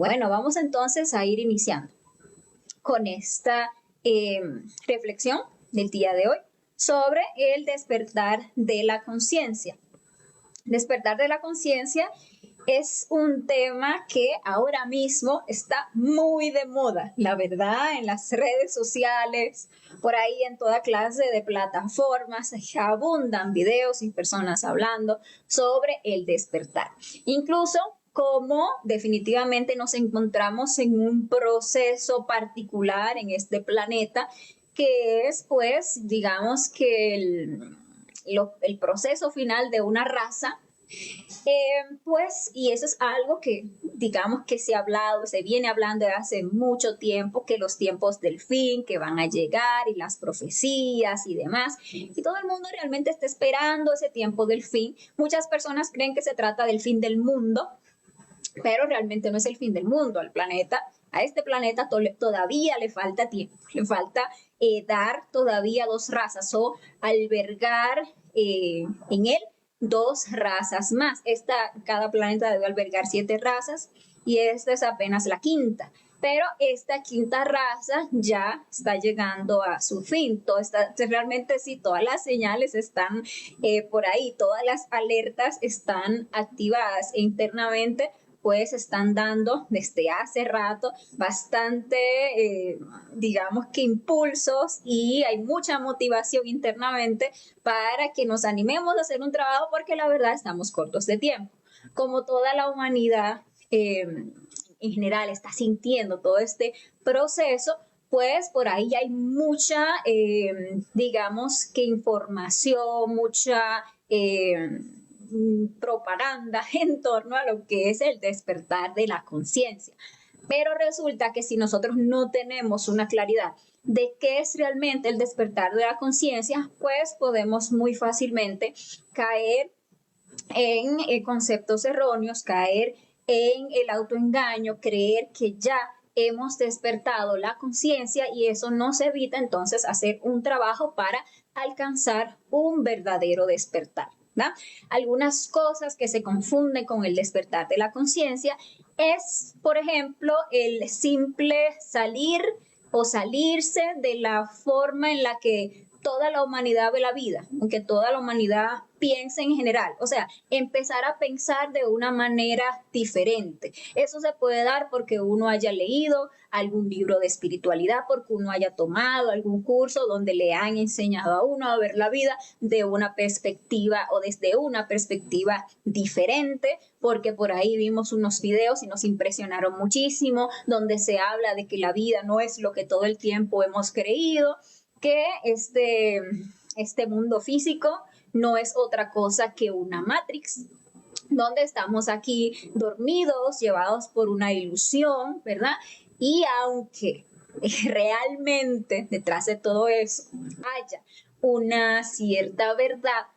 Bueno, vamos entonces a ir iniciando con esta reflexión del día de hoy sobre el despertar de la conciencia. Despertar de la conciencia es un tema que ahora mismo está muy de moda, la verdad, en las redes sociales, por ahí en toda clase de plataformas, abundan videos y personas hablando sobre el despertar. Incluso como definitivamente nos encontramos en un proceso particular en este planeta, que es pues, digamos que el proceso final de una raza, pues, y eso es algo que, digamos que se ha hablado, se viene hablando de hace mucho tiempo, que los tiempos del fin, que van a llegar, y las profecías y demás, y todo el mundo realmente está esperando ese tiempo del fin. Muchas personas creen que se trata del fin del mundo, pero realmente no es el fin del mundo. Al planeta, a este planeta todavía le falta tiempo, le falta dar todavía dos razas o albergar en él dos razas más. Cada planeta debe albergar 7 razas y esta es apenas la quinta. Pero esta quinta raza ya está llegando a su fin. Realmente sí, todas las señales están por ahí, todas las alertas están activadas internamente, pues están dando desde hace rato bastante, digamos que impulsos, y hay mucha motivación internamente para que nos animemos a hacer un trabajo, porque la verdad estamos cortos de tiempo. Como toda la humanidad en general está sintiendo todo este proceso, pues por ahí hay mucha, digamos que información, mucha propaganda en torno a lo que es el despertar de la conciencia. Pero resulta que si nosotros no tenemos una claridad de qué es realmente el despertar de la conciencia, pues podemos muy fácilmente caer en conceptos erróneos, caer en el autoengaño, creer que ya hemos despertado la conciencia, y eso nos evita entonces hacer un trabajo para alcanzar un verdadero despertar. ¿verdad? Algunas cosas que se confunden con el despertar de la conciencia es, por ejemplo, el simple salir o salirse de la forma en la que toda la humanidad ve la vida, aunque toda la humanidad piense en general, o sea, empezar a pensar de una manera diferente. Eso se puede dar porque uno haya leído algún libro de espiritualidad, porque uno haya tomado algún curso donde le han enseñado a uno a ver la vida de una perspectiva o desde una perspectiva diferente, porque por ahí vimos unos videos y nos impresionaron muchísimo, donde se habla de que la vida no es lo que todo el tiempo hemos creído, que este mundo físico no es otra cosa que una Matrix, donde estamos aquí dormidos, llevados por una ilusión, ¿verdad? Y aunque realmente detrás de todo eso haya una cierta verdad,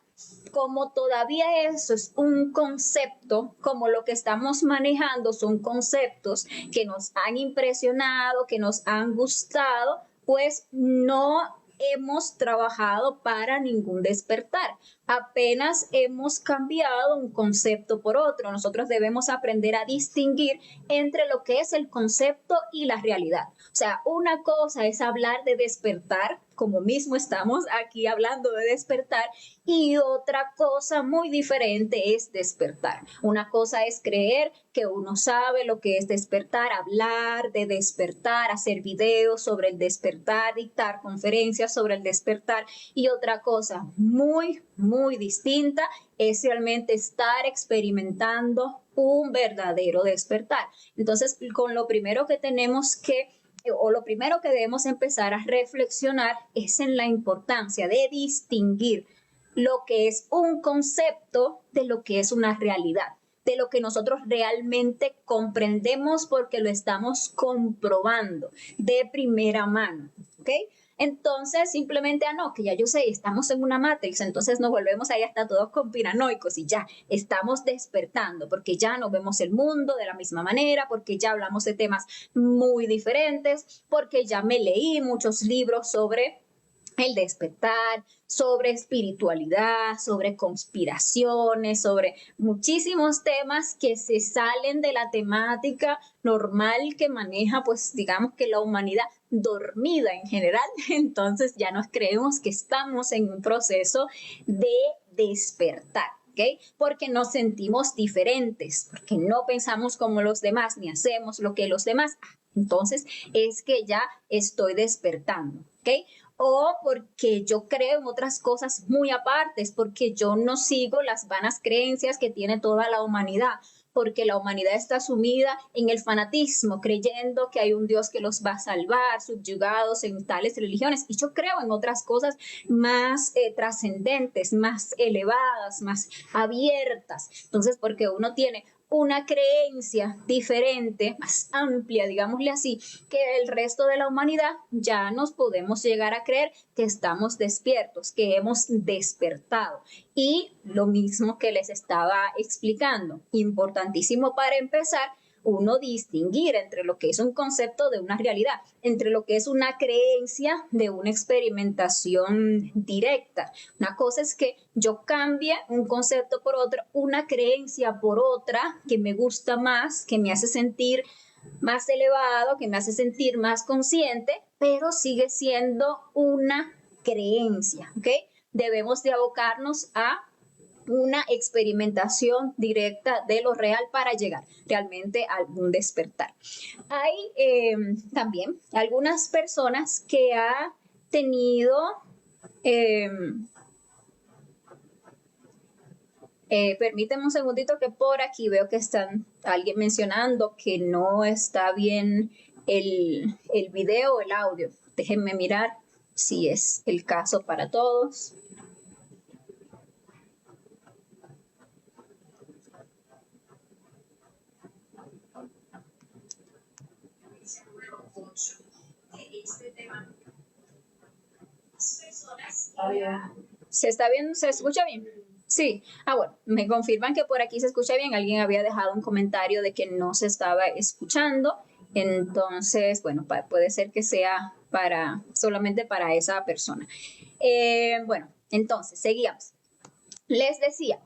como todavía eso es un concepto, como lo que estamos manejando son conceptos que nos han impresionado, que nos han gustado, pues no hemos trabajado para ningún despertar. Apenas hemos cambiado un concepto por otro. Nosotros debemos aprender a distinguir entre lo que es el concepto y la realidad. O sea, una cosa es hablar de despertar, como mismo estamos aquí hablando de despertar, y otra cosa muy diferente es despertar. Una cosa es creer que uno sabe lo que es despertar, hablar de despertar, hacer videos sobre el despertar, dictar conferencias sobre el despertar, y otra cosa muy distinta es realmente estar experimentando un verdadero despertar. Entonces, con lo primero que tenemos que o lo primero que debemos empezar a reflexionar es en la importancia de distinguir lo que es un concepto de lo que es una realidad, de lo que nosotros realmente comprendemos porque lo estamos comprobando de primera mano, ¿ok? Entonces, simplemente, no, que ya yo sé, estamos en una Matrix, entonces nos volvemos ahí hasta todos conspiranoicos y ya estamos despertando, porque ya no vemos el mundo de la misma manera, porque ya hablamos de temas muy diferentes, porque ya me leí muchos libros sobre el despertar, sobre espiritualidad, sobre conspiraciones, sobre muchísimos temas que se salen de la temática normal que maneja, pues digamos que la humanidad dormida en general. Entonces ya nos creemos que estamos en un proceso de despertar. ¿Okay? Porque nos sentimos diferentes, porque no pensamos como los demás, ni hacemos lo que los demás. Entonces es que ya estoy despertando. ¿Okay? O porque yo creo en otras cosas muy apartes, porque yo no sigo las vanas creencias que tiene toda la humanidad, porque la humanidad está sumida en el fanatismo, creyendo que hay un Dios que los va a salvar, subyugados en tales religiones. Y yo creo en otras cosas más trascendentes, más elevadas, más abiertas. Entonces, porque uno tiene una creencia diferente, más amplia, digámosle así, que el resto de la humanidad, ya nos podemos llegar a creer que estamos despiertos, que hemos despertado. Y lo mismo que les estaba explicando, importantísimo para empezar, uno distinguir entre lo que es un concepto de una realidad, entre lo que es una creencia de una experimentación directa. Una cosa es que yo cambie un concepto por otro, una creencia por otra que me gusta más, que me hace sentir más elevado, que me hace sentir más consciente, pero sigue siendo una creencia, ¿ok? Debemos de abocarnos a una experimentación directa de lo real para llegar realmente a un despertar. Hay también algunas personas que han tenido permíteme un segundito que por aquí veo que están alguien mencionando que no está bien el video o el audio. Déjenme mirar si es el caso para todos. ¿Se está bien? ¿Se escucha bien? Sí. Ah, bueno, me confirman que por aquí se escucha bien. Alguien había dejado un comentario de que no se estaba escuchando. Entonces, bueno, puede ser que sea solamente para esa persona. Bueno, entonces, seguíamos. Les decía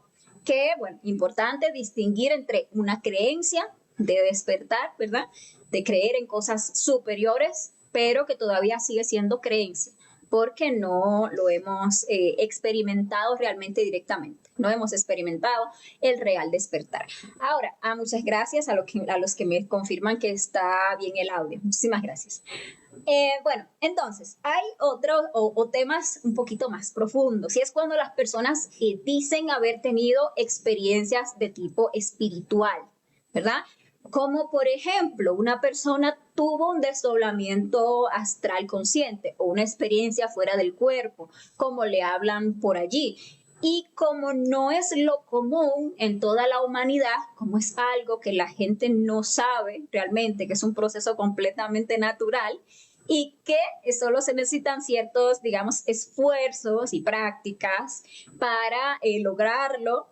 que, bueno, importante distinguir entre una creencia de despertar, ¿verdad? De creer en cosas superiores, pero que todavía sigue siendo creencia, porque no lo hemos experimentado realmente directamente. No hemos experimentado el real despertar. Ahora, muchas gracias a los que me confirman que está bien el audio. Muchísimas gracias. Bueno, entonces, hay otros o temas un poquito más profundos, y es cuando las personas dicen haber tenido experiencias de tipo espiritual, ¿verdad? Como por ejemplo, una persona tuvo un desdoblamiento astral consciente o una experiencia fuera del cuerpo, como le hablan por allí. Y como no es lo común en toda la humanidad, como es algo que la gente no sabe realmente, que es un proceso completamente natural, y que solo se necesitan ciertos, digamos, esfuerzos y prácticas para lograrlo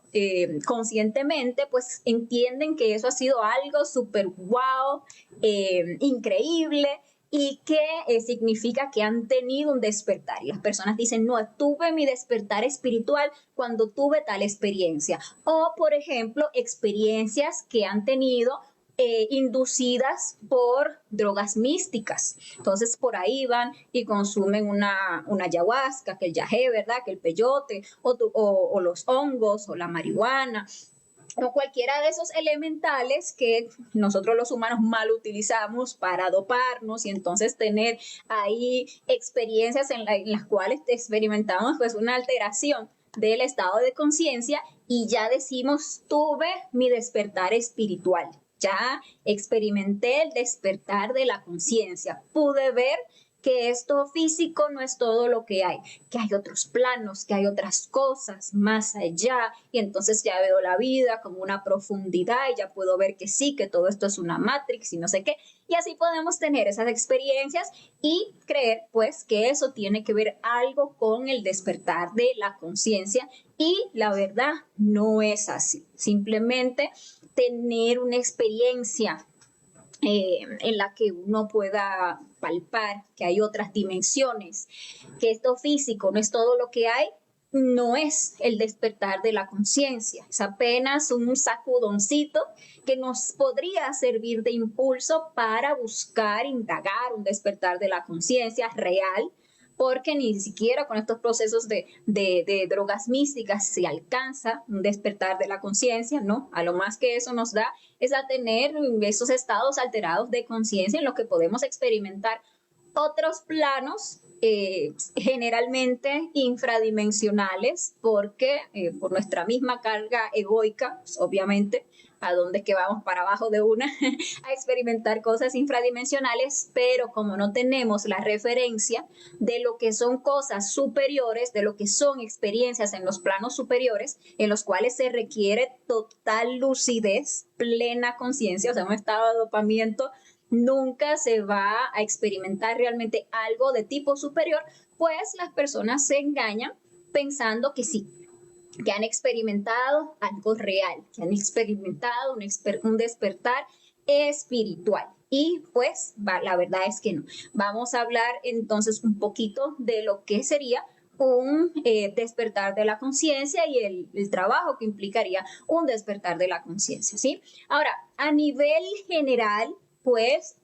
conscientemente, pues entienden que eso ha sido algo súper wow, increíble, y que significa que han tenido un despertar. Y las personas dicen, no, tuve mi despertar espiritual cuando tuve tal experiencia. O, por ejemplo, experiencias que han tenido inducidas por drogas místicas. Entonces por ahí van y consumen una ayahuasca, que el yagé, ¿verdad? Que el peyote, o los hongos, o la marihuana, o cualquiera de esos elementales que nosotros los humanos mal utilizamos para doparnos, y entonces tener ahí experiencias en las cuales experimentamos pues una alteración del estado de conciencia, y ya decimos, tuve mi despertar espiritual. Ya experimenté el despertar de la conciencia, pude ver que esto físico no es todo lo que hay otros planos, que hay otras cosas más allá, y entonces ya veo la vida como una profundidad y ya puedo ver que sí, que todo esto es una matrix y no sé qué, y así podemos tener esas experiencias y creer pues que eso tiene que ver algo con el despertar de la conciencia, y la verdad no es así. Simplemente tener una experiencia en la que uno pueda palpar que hay otras dimensiones, que esto físico no es todo lo que hay, no es el despertar de la conciencia, es apenas un sacudoncito que nos podría servir de impulso para buscar, indagar un despertar de la conciencia real, porque ni siquiera con estos procesos de drogas místicas se alcanza un despertar de la conciencia, ¿no? A lo más que eso nos da es a tener esos estados alterados de conciencia en los que podemos experimentar otros planos generalmente infradimensionales, porque por nuestra misma carga egoica, pues, obviamente, a dónde es que vamos para abajo de una, a experimentar cosas infradimensionales, pero como no tenemos la referencia de lo que son cosas superiores, de lo que son experiencias en los planos superiores, en los cuales se requiere total lucidez, plena conciencia, o sea, un estado de dopamiento, nunca se va a experimentar realmente algo de tipo superior, pues las personas se engañan pensando que sí, que han experimentado algo real, que han experimentado un despertar espiritual. Y pues la verdad es que no. Vamos a hablar entonces un poquito de lo que sería un despertar de la conciencia y el trabajo que implicaría un despertar de la conciencia, ¿sí? Ahora, a nivel general, pues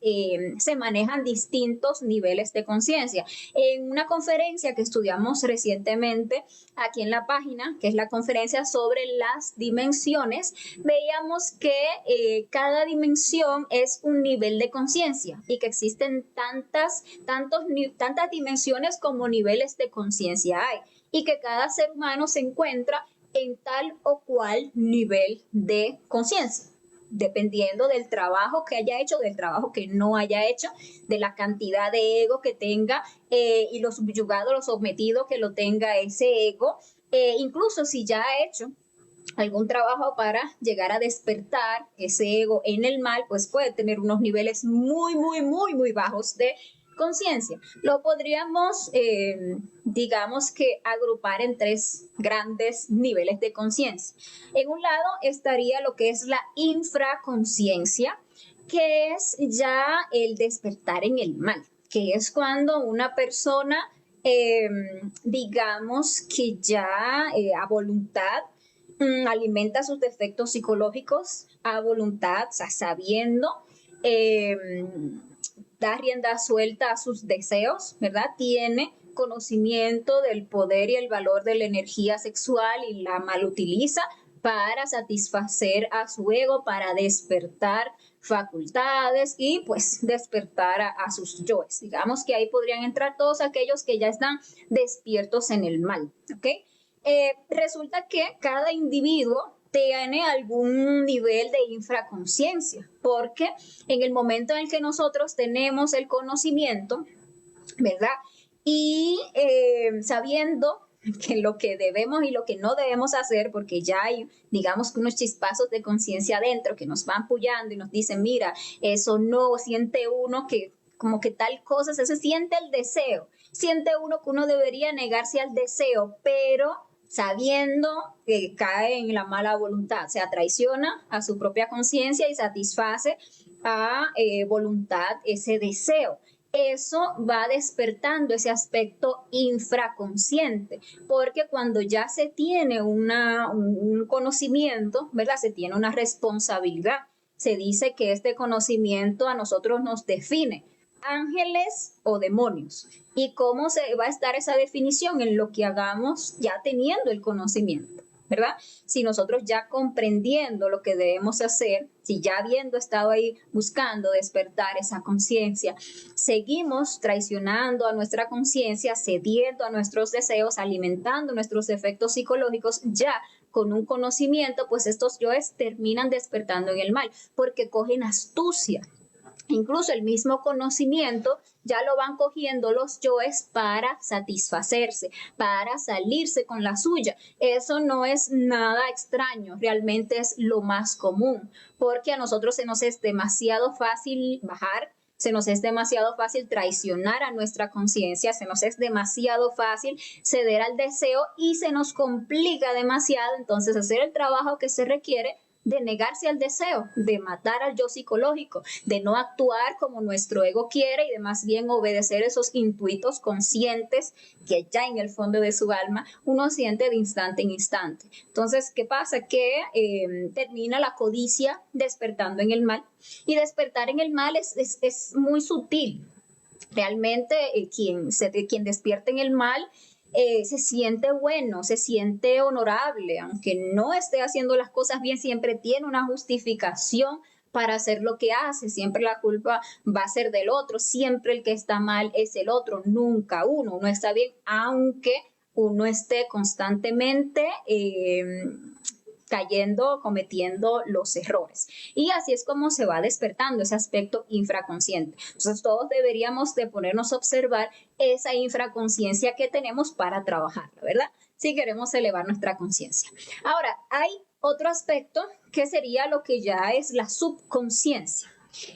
se manejan distintos niveles de conciencia. En una conferencia que estudiamos recientemente aquí en la página, que es la conferencia sobre las dimensiones, veíamos que cada dimensión es un nivel de conciencia y que existen tantas dimensiones como niveles de conciencia hay, y que cada ser humano se encuentra en tal o cual nivel de conciencia, dependiendo del trabajo que haya hecho, del trabajo que no haya hecho, de la cantidad de ego que tenga y lo subyugado, lo sometido que lo tenga ese ego, incluso si ya ha hecho algún trabajo para llegar a despertar ese ego en el mal, pues puede tener unos niveles muy bajos de conciencia. Lo podríamos, digamos que, agrupar en tres grandes niveles de conciencia. En un lado estaría lo que es la infraconsciencia, que es ya el despertar en el mal, que es cuando una persona, digamos que ya a voluntad, alimenta sus defectos psicológicos a voluntad, o sea, sabiendo, da rienda suelta a sus deseos, ¿verdad? Tiene conocimiento del poder y el valor de la energía sexual y la malutiliza para satisfacer a su ego, para despertar facultades y pues despertar a sus yoes. Digamos que ahí podrían entrar todos aquellos que ya están despiertos en el mal, ¿ok? Resulta que cada individuo tiene algún nivel de infraconsciencia, porque en el momento en el que nosotros tenemos el conocimiento, ¿verdad? Y sabiendo que lo que debemos y lo que no debemos hacer, porque ya hay, digamos, unos chispazos de conciencia adentro que nos van pullando y nos dicen, mira, eso no, siente uno que como que tal cosa, se siente el deseo, siente uno que uno debería negarse al deseo, pero sabiendo que cae en la mala voluntad, o sea, traiciona a su propia conciencia y satisface a voluntad ese deseo. Eso va despertando ese aspecto infraconsciente, porque cuando ya se tiene un conocimiento, ¿verdad? Se tiene una responsabilidad. Se dice que este conocimiento a nosotros nos define, ángeles o demonios. ¿Y cómo se va a estar esa definición? En lo que hagamos ya teniendo el conocimiento, ¿verdad? Si nosotros ya comprendiendo lo que debemos hacer, si ya habiendo estado ahí buscando despertar esa conciencia, seguimos traicionando a nuestra conciencia, cediendo a nuestros deseos, alimentando nuestros efectos psicológicos, ya con un conocimiento, pues estos yoes terminan despertando en el mal, porque cogen astucia. Incluso el mismo conocimiento ya lo van cogiendo los yoes para satisfacerse, para salirse con la suya. Eso no es nada extraño, realmente es lo más común, porque a nosotros se nos es demasiado fácil bajar, se nos es demasiado fácil traicionar a nuestra conciencia, se nos es demasiado fácil ceder al deseo y se nos complica demasiado entonces hacer el trabajo que se requiere de negarse al deseo, de matar al yo psicológico, de no actuar como nuestro ego quiere y de más bien obedecer esos intuitos conscientes que ya en el fondo de su alma uno siente de instante en instante. Entonces, ¿qué pasa? Que termina la codicia despertando en el mal, y despertar en el mal es muy sutil. Realmente quien despierta en el mal se siente bueno, se siente honorable, aunque no esté haciendo las cosas bien, siempre tiene una justificación para hacer lo que hace, siempre la culpa va a ser del otro, siempre el que está mal es el otro, nunca uno está bien, aunque uno esté constantemente cayendo, cometiendo los errores. Y así es como se va despertando ese aspecto infraconsciente. Entonces todos deberíamos de ponernos a observar esa infraconsciencia que tenemos para trabajarla, ¿verdad? Si queremos elevar nuestra conciencia. Ahora, hay otro aspecto que sería lo que ya es la subconsciencia.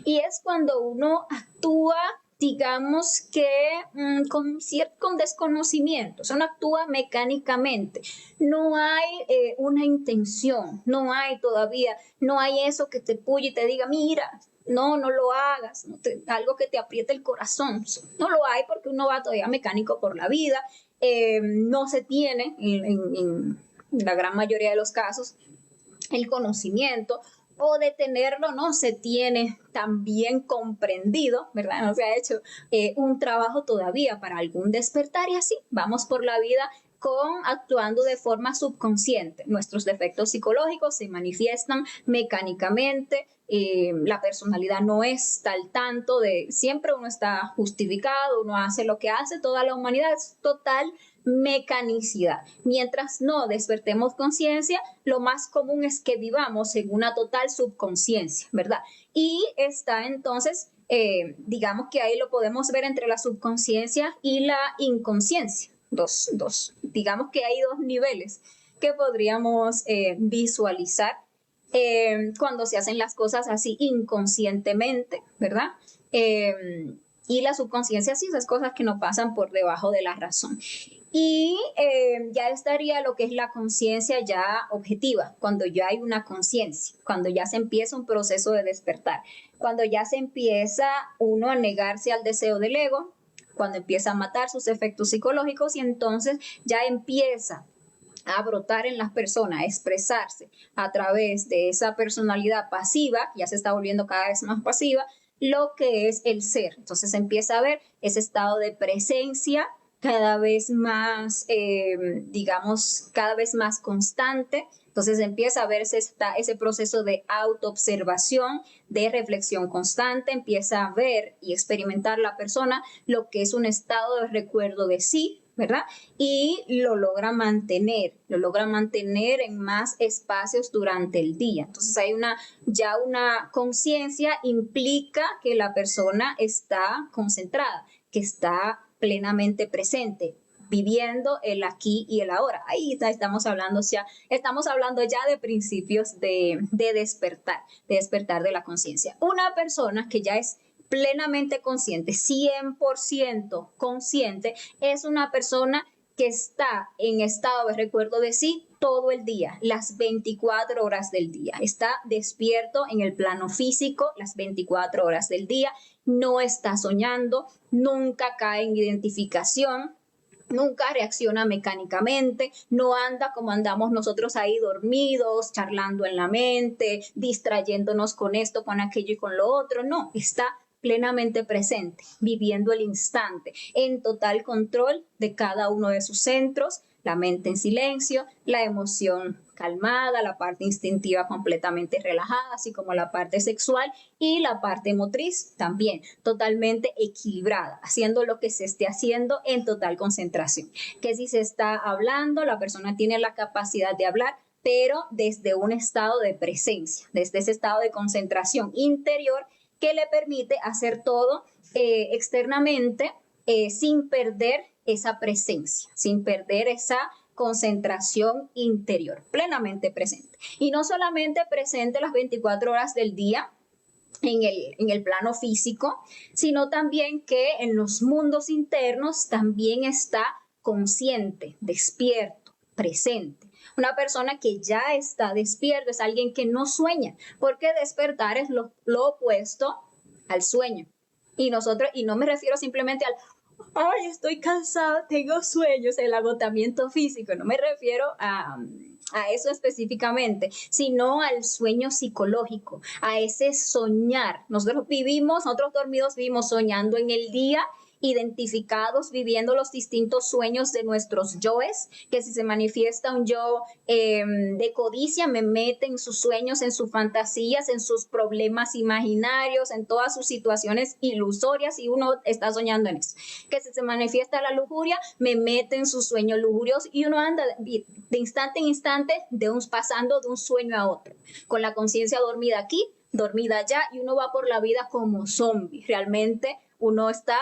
Y es cuando uno actúa, digamos que con desconocimiento, o sea, uno actúa mecánicamente, no hay una intención, no hay eso que te puye y te diga, mira, no lo hagas, algo que te apriete el corazón, no lo hay porque uno va todavía mecánico por la vida, no se tiene en la gran mayoría de los casos el conocimiento, o de tenerlo no se tiene tan bien comprendido, ¿verdad? No se ha hecho un trabajo todavía para algún despertar, y así vamos por la vida actuando de forma subconsciente. Nuestros defectos psicológicos se manifiestan mecánicamente, la personalidad no está al tanto de, siempre uno está justificado, uno hace lo que hace, toda la humanidad es total mecanicidad. Mientras no despertemos conciencia, lo más común es que vivamos en una total subconsciencia, ¿verdad? Y está entonces, digamos que ahí lo podemos ver entre la subconsciencia y la inconsciencia. Digamos que hay dos niveles que podríamos visualizar cuando se hacen las cosas así inconscientemente, ¿verdad? Y la subconsciencia, sí, esas cosas que no pasan por debajo de la razón. Y ya estaría lo que es la conciencia ya objetiva, cuando ya hay una conciencia, cuando ya se empieza un proceso de despertar, cuando ya se empieza uno a negarse al deseo del ego, cuando empieza a matar sus efectos psicológicos, y entonces ya empieza a brotar en las personas, a expresarse a través de esa personalidad pasiva, ya se está volviendo cada vez más pasiva, lo que es el ser. Entonces empieza a ver ese estado de presencia cada vez más, digamos, cada vez más constante. Entonces empieza a verse ese proceso de autoobservación, de reflexión constante, empieza a ver y experimentar la persona lo que es un estado de recuerdo de sí, ¿verdad? Y lo logra mantener en más espacios durante el día. Entonces hay una conciencia implica que la persona está concentrada, que está plenamente presente, viviendo el aquí y el ahora. Ahí estamos hablando ya de principios de despertar de la conciencia. Una persona que ya es plenamente consciente, 100% consciente, es una persona que está en estado de recuerdo de sí todo el día, las 24 horas del día. Está despierto en el plano físico las 24 horas del día, no está soñando, nunca cae en identificación, nunca reacciona mecánicamente, no anda como andamos nosotros ahí dormidos, charlando en la mente, distrayéndonos con esto, con aquello y con lo otro. No, está plenamente presente, viviendo el instante, en total control de cada uno de sus centros, la mente en silencio, la emoción calmada, la parte instintiva completamente relajada, así como la parte sexual y la parte motriz también totalmente equilibrada, haciendo lo que se esté haciendo en total concentración. Que si se está hablando, la persona tiene la capacidad de hablar, pero desde un estado de presencia, desde ese estado de concentración interior que le permite hacer todo externamente sin perder esa presencia, sin perder esa concentración interior, plenamente presente. Y no solamente presente las 24 horas del día en el plano físico, sino también que en los mundos internos también está consciente, despierto, presente. Una persona que ya está despierto es alguien que no sueña, porque despertar es lo opuesto al sueño. Y no me refiero simplemente al, ay, estoy cansado, tengo sueños, el agotamiento físico, no me refiero a eso específicamente, sino al sueño psicológico, a ese soñar. Nosotros dormidos vivimos soñando en el día, identificados, viviendo los distintos sueños de nuestros yoes, que si se manifiesta un yo de codicia, me mete en sus sueños, en sus fantasías, en sus problemas imaginarios, en todas sus situaciones ilusorias, y uno está soñando en eso. Que si se manifiesta la lujuria, me mete en sus sueños lujuriosos, y uno anda de instante en instante, pasando de un sueño a otro, con la conciencia dormida aquí, dormida allá, y uno va por la vida como zombie. Realmente uno está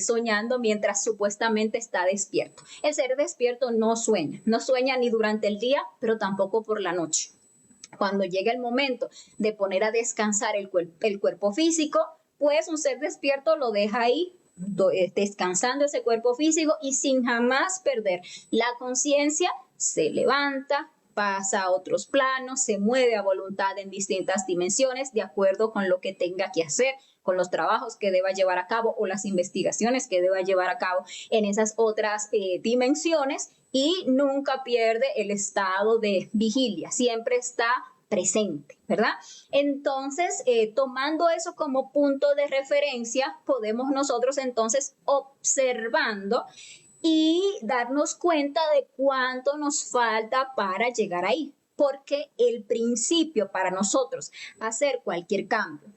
soñando mientras supuestamente está despierto. El ser despierto no sueña ni durante el día, pero tampoco por la noche. Cuando llega el momento de poner a descansar el cuerpo físico, pues un ser despierto lo deja ahí, descansando ese cuerpo físico, y sin jamás perder la conciencia, se levanta, pasa a otros planos, se mueve a voluntad en distintas dimensiones de acuerdo con lo que tenga que hacer, con los trabajos que deba llevar a cabo o las investigaciones que deba llevar a cabo en esas otras dimensiones, y nunca pierde el estado de vigilia, siempre está presente, ¿verdad? Entonces, tomando eso como punto de referencia, podemos nosotros entonces, observando, y darnos cuenta de cuánto nos falta para llegar ahí, porque el principio para nosotros hacer cualquier cambio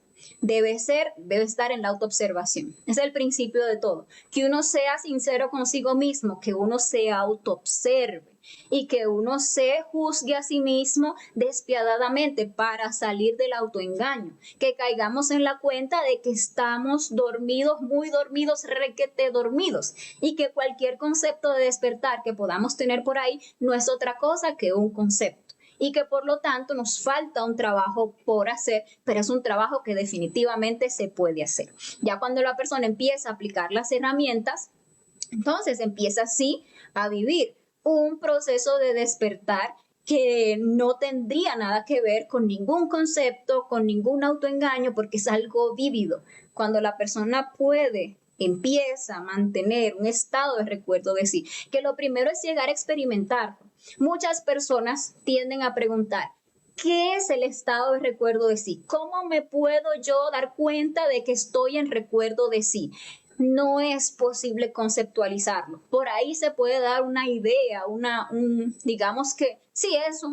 debe estar en la autoobservación. Es el principio de todo. Que uno sea sincero consigo mismo, que uno se autoobserve y que uno se juzgue a sí mismo despiadadamente para salir del autoengaño. Que caigamos en la cuenta de que estamos dormidos, muy dormidos, requete dormidos, y que cualquier concepto de despertar que podamos tener por ahí no es otra cosa que un concepto. Y que por lo tanto nos falta un trabajo por hacer, pero es un trabajo que definitivamente se puede hacer. Ya cuando la persona empieza a aplicar las herramientas, entonces empieza así a vivir un proceso de despertar que no tendría nada que ver con ningún concepto, con ningún autoengaño, porque es algo vívido. Cuando la persona empieza a mantener un estado de recuerdo de sí, que lo primero es llegar a experimentarlo. Muchas personas tienden a preguntar, ¿qué es el estado de recuerdo de sí? ¿Cómo me puedo yo dar cuenta de que estoy en recuerdo de sí? No es posible conceptualizarlo. Por ahí se puede dar una idea, digamos que sí es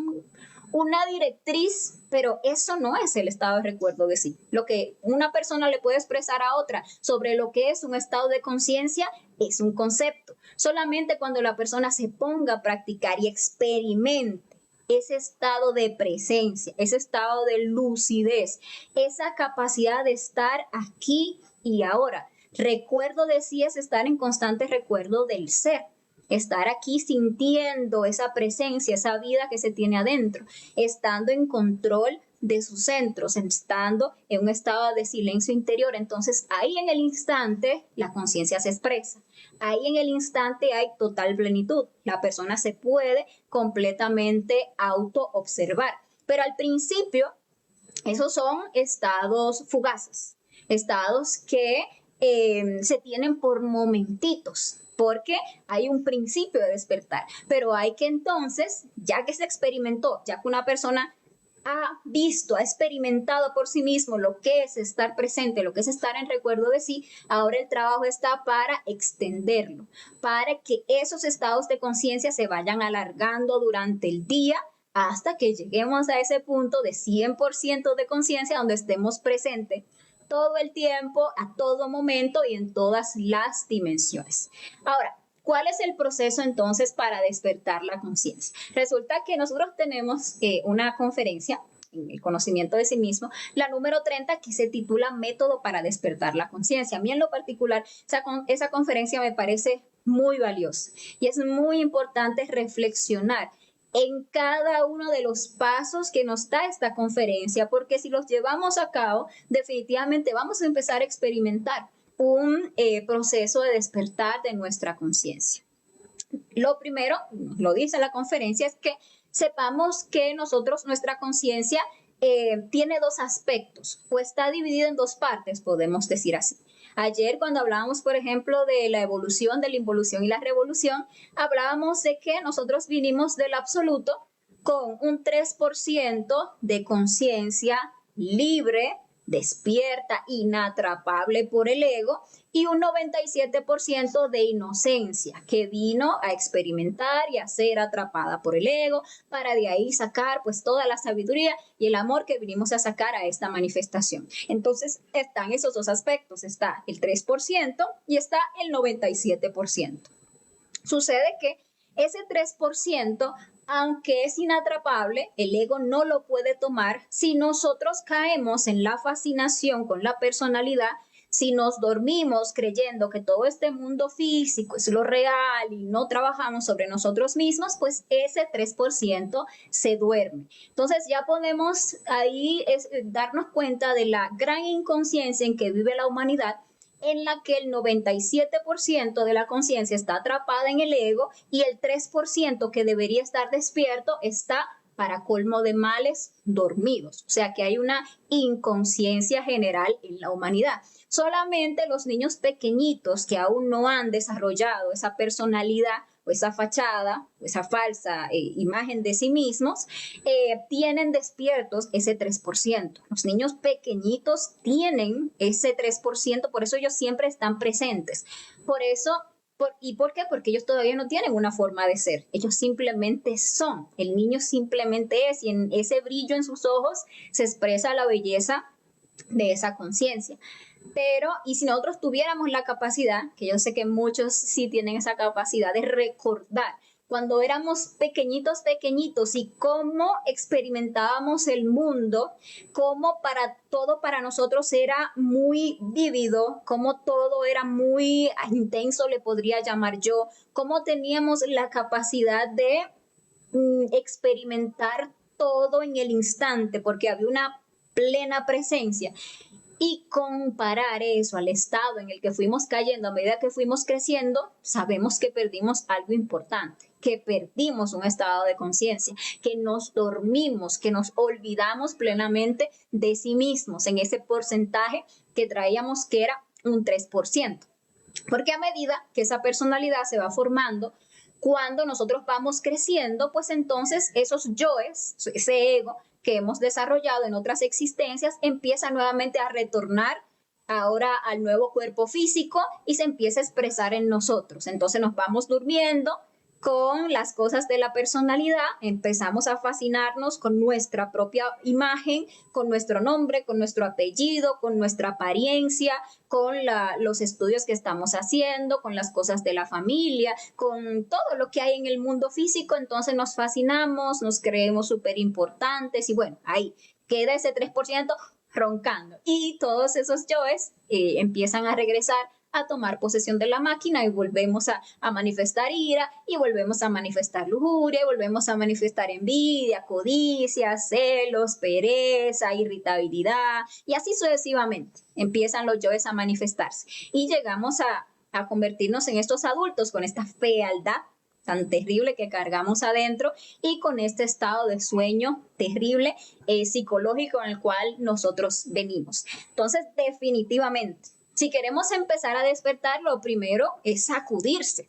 una directriz, pero eso no es el estado de recuerdo de sí. Lo que una persona le puede expresar a otra sobre lo que es un estado de conciencia es un concepto. Solamente cuando la persona se ponga a practicar y experimente ese estado de presencia, ese estado de lucidez, esa capacidad de estar aquí y ahora. Recuerdo de sí es estar en constante recuerdo del ser. Estar aquí sintiendo esa presencia, esa vida que se tiene adentro, estando en control de sus centros, estando en un estado de silencio interior. Entonces, ahí en el instante, la conciencia se expresa. Ahí en el instante hay total plenitud. La persona se puede completamente auto-observar. Pero al principio, esos son estados fugaces, estados que se tienen por momentitos, porque hay un principio de despertar, pero hay que entonces, ya que se experimentó, ya que una persona ha visto, ha experimentado por sí mismo lo que es estar presente, lo que es estar en recuerdo de sí, ahora el trabajo está para extenderlo, para que esos estados de conciencia se vayan alargando durante el día hasta que lleguemos a ese punto de 100% de conciencia donde estemos presentes todo el tiempo, a todo momento y en todas las dimensiones. Ahora, ¿cuál es el proceso entonces para despertar la conciencia? Resulta que nosotros tenemos una conferencia en el conocimiento de sí mismo, la número 30, que se titula Método para despertar la conciencia. A mí en lo particular, esa conferencia me parece muy valiosa y es muy importante reflexionar en cada uno de los pasos que nos da esta conferencia, porque si los llevamos a cabo, definitivamente vamos a empezar a experimentar un proceso de despertar de nuestra conciencia. Lo primero, lo dice la conferencia, es que sepamos que nuestra conciencia tiene dos aspectos, o está dividida en dos partes, podemos decir así. Ayer, cuando hablábamos, por ejemplo, de la evolución, de la involución y la revolución, hablábamos de que nosotros vinimos del absoluto con un 3% de conciencia libre, despierta, inatrapable por el ego, y un 97% de inocencia que vino a experimentar y a ser atrapada por el ego, para de ahí sacar pues toda la sabiduría y el amor que vinimos a sacar a esta manifestación. Entonces están esos dos aspectos, está el 3% y está el 97%. Sucede que ese 3%, aunque es inatrapable, el ego no lo puede tomar si nosotros caemos en la fascinación con la personalidad, si nos dormimos creyendo que todo este mundo físico es lo real y no trabajamos sobre nosotros mismos, pues ese 3% se duerme. Entonces ya podemos ahí darnos cuenta de la gran inconsciencia en que vive la humanidad, en la que el 97% de la conciencia está atrapada en el ego y el 3% que debería estar despierto está, para colmo de males, dormidos. O sea que hay una inconsciencia general en la humanidad. Solamente los niños pequeñitos que aún no han desarrollado esa personalidad o esa fachada, o esa falsa imagen de sí mismos, tienen despiertos ese 3%. Los niños pequeñitos tienen ese 3%, por eso ellos siempre están presentes. Por eso, ¿y por qué? Porque ellos todavía no tienen una forma de ser. Ellos simplemente son. El niño simplemente es, y en ese brillo en sus ojos se expresa la belleza de esa conciencia. Pero, y si nosotros tuviéramos la capacidad, que yo sé que muchos sí tienen esa capacidad de recordar cuando éramos pequeñitos y cómo experimentábamos el mundo, cómo todo para nosotros era muy vívido, cómo todo era muy intenso, le podría llamar yo, cómo teníamos la capacidad de experimentar todo en el instante, porque había una plena presencia. Y comparar eso al estado en el que fuimos cayendo a medida que fuimos creciendo, sabemos que perdimos algo importante, que perdimos un estado de conciencia, que nos dormimos, que nos olvidamos plenamente de sí mismos en ese porcentaje que traíamos, que era un 3%. Porque a medida que esa personalidad se va formando, cuando nosotros vamos creciendo, pues entonces esos yoes, ese ego que hemos desarrollado en otras existencias, empieza nuevamente a retornar ahora al nuevo cuerpo físico y se empieza a expresar en nosotros. Entonces nos vamos durmiendo con las cosas de la personalidad, empezamos a fascinarnos con nuestra propia imagen, con nuestro nombre, con nuestro apellido, con nuestra apariencia, con los estudios que estamos haciendo, con las cosas de la familia, con todo lo que hay en el mundo físico. Entonces nos fascinamos, nos creemos súper importantes y bueno, ahí queda ese 3% roncando y todos esos yoes empiezan a regresar a tomar posesión de la máquina y volvemos a manifestar ira y volvemos a manifestar lujuria y volvemos a manifestar envidia, codicia, celos, pereza, irritabilidad y así sucesivamente empiezan los yoes a manifestarse y llegamos a convertirnos en estos adultos con esta fealdad tan terrible que cargamos adentro y con este estado de sueño terrible psicológico en el cual nosotros venimos. Entonces, definitivamente, si queremos empezar a despertar, lo primero es sacudirse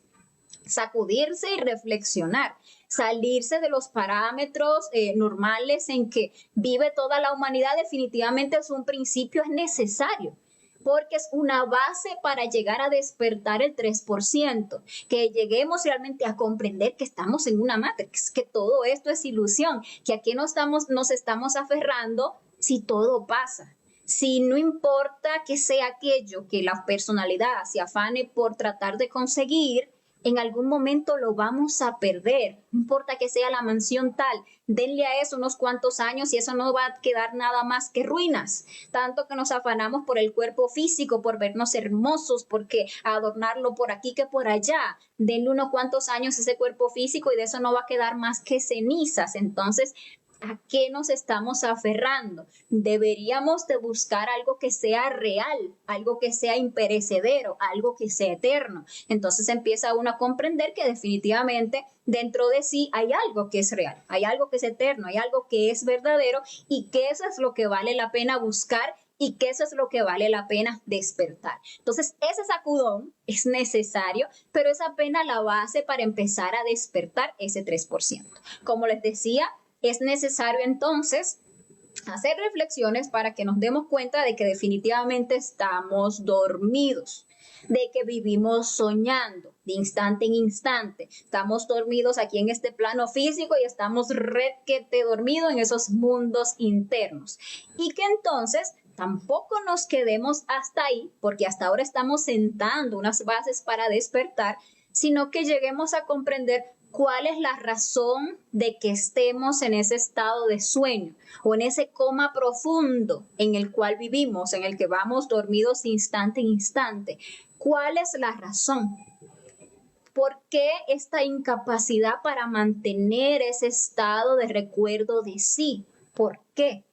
y reflexionar, salirse de los parámetros normales en que vive toda la humanidad. Definitivamente es un principio, es necesario, porque es una base para llegar a despertar el 3%, que lleguemos realmente a comprender que estamos en una matrix, que todo esto es ilusión, que aquí nos estamos aferrando si todo pasa. Si no importa que sea aquello que la personalidad se afane por tratar de conseguir, en algún momento lo vamos a perder. No importa que sea la mansión tal, denle a eso unos cuantos años y eso no va a quedar nada más que ruinas. Tanto que nos afanamos por el cuerpo físico, por vernos hermosos, porque adornarlo por aquí que por allá. Denle unos cuantos años ese cuerpo físico y de eso no va a quedar más que cenizas. Entonces, ¿A qué nos estamos aferrando? Deberíamos de buscar algo que sea real, algo que sea imperecedero, algo que sea eterno. Entonces empieza uno a comprender que definitivamente dentro de sí hay algo que es real, hay algo que es eterno, hay algo que es verdadero y que eso es lo que vale la pena buscar y que eso es lo que vale la pena despertar. Entonces, ese sacudón es necesario, pero es apenas la base para empezar a despertar ese 3%. Como les decía, es necesario entonces hacer reflexiones para que nos demos cuenta de que definitivamente estamos dormidos, de que vivimos soñando de instante en instante. Estamos dormidos aquí en este plano físico y estamos requete dormidos en esos mundos internos. Y que entonces tampoco nos quedemos hasta ahí, porque hasta ahora estamos sentando unas bases para despertar, sino que lleguemos a comprender cuál es la razón de que estemos en ese estado de sueño o en ese coma profundo en el cual vivimos, en el que vamos dormidos instante en instante. ¿Cuál es la razón? ¿Por qué esta incapacidad para mantener ese estado de recuerdo de sí? ¿Por qué?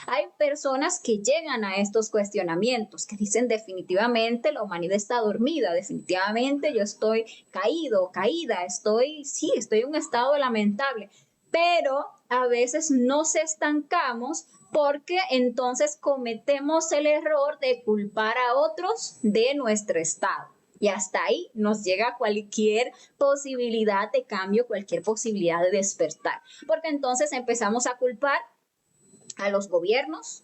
Hay personas que llegan a estos cuestionamientos, que dicen definitivamente la humanidad está dormida, definitivamente yo estoy caído, caída, estoy en un estado lamentable, pero a veces nos estancamos porque entonces cometemos el error de culpar a otros de nuestro estado. Y hasta ahí nos llega cualquier posibilidad de cambio, cualquier posibilidad de despertar. Porque entonces empezamos a culpar a los gobiernos,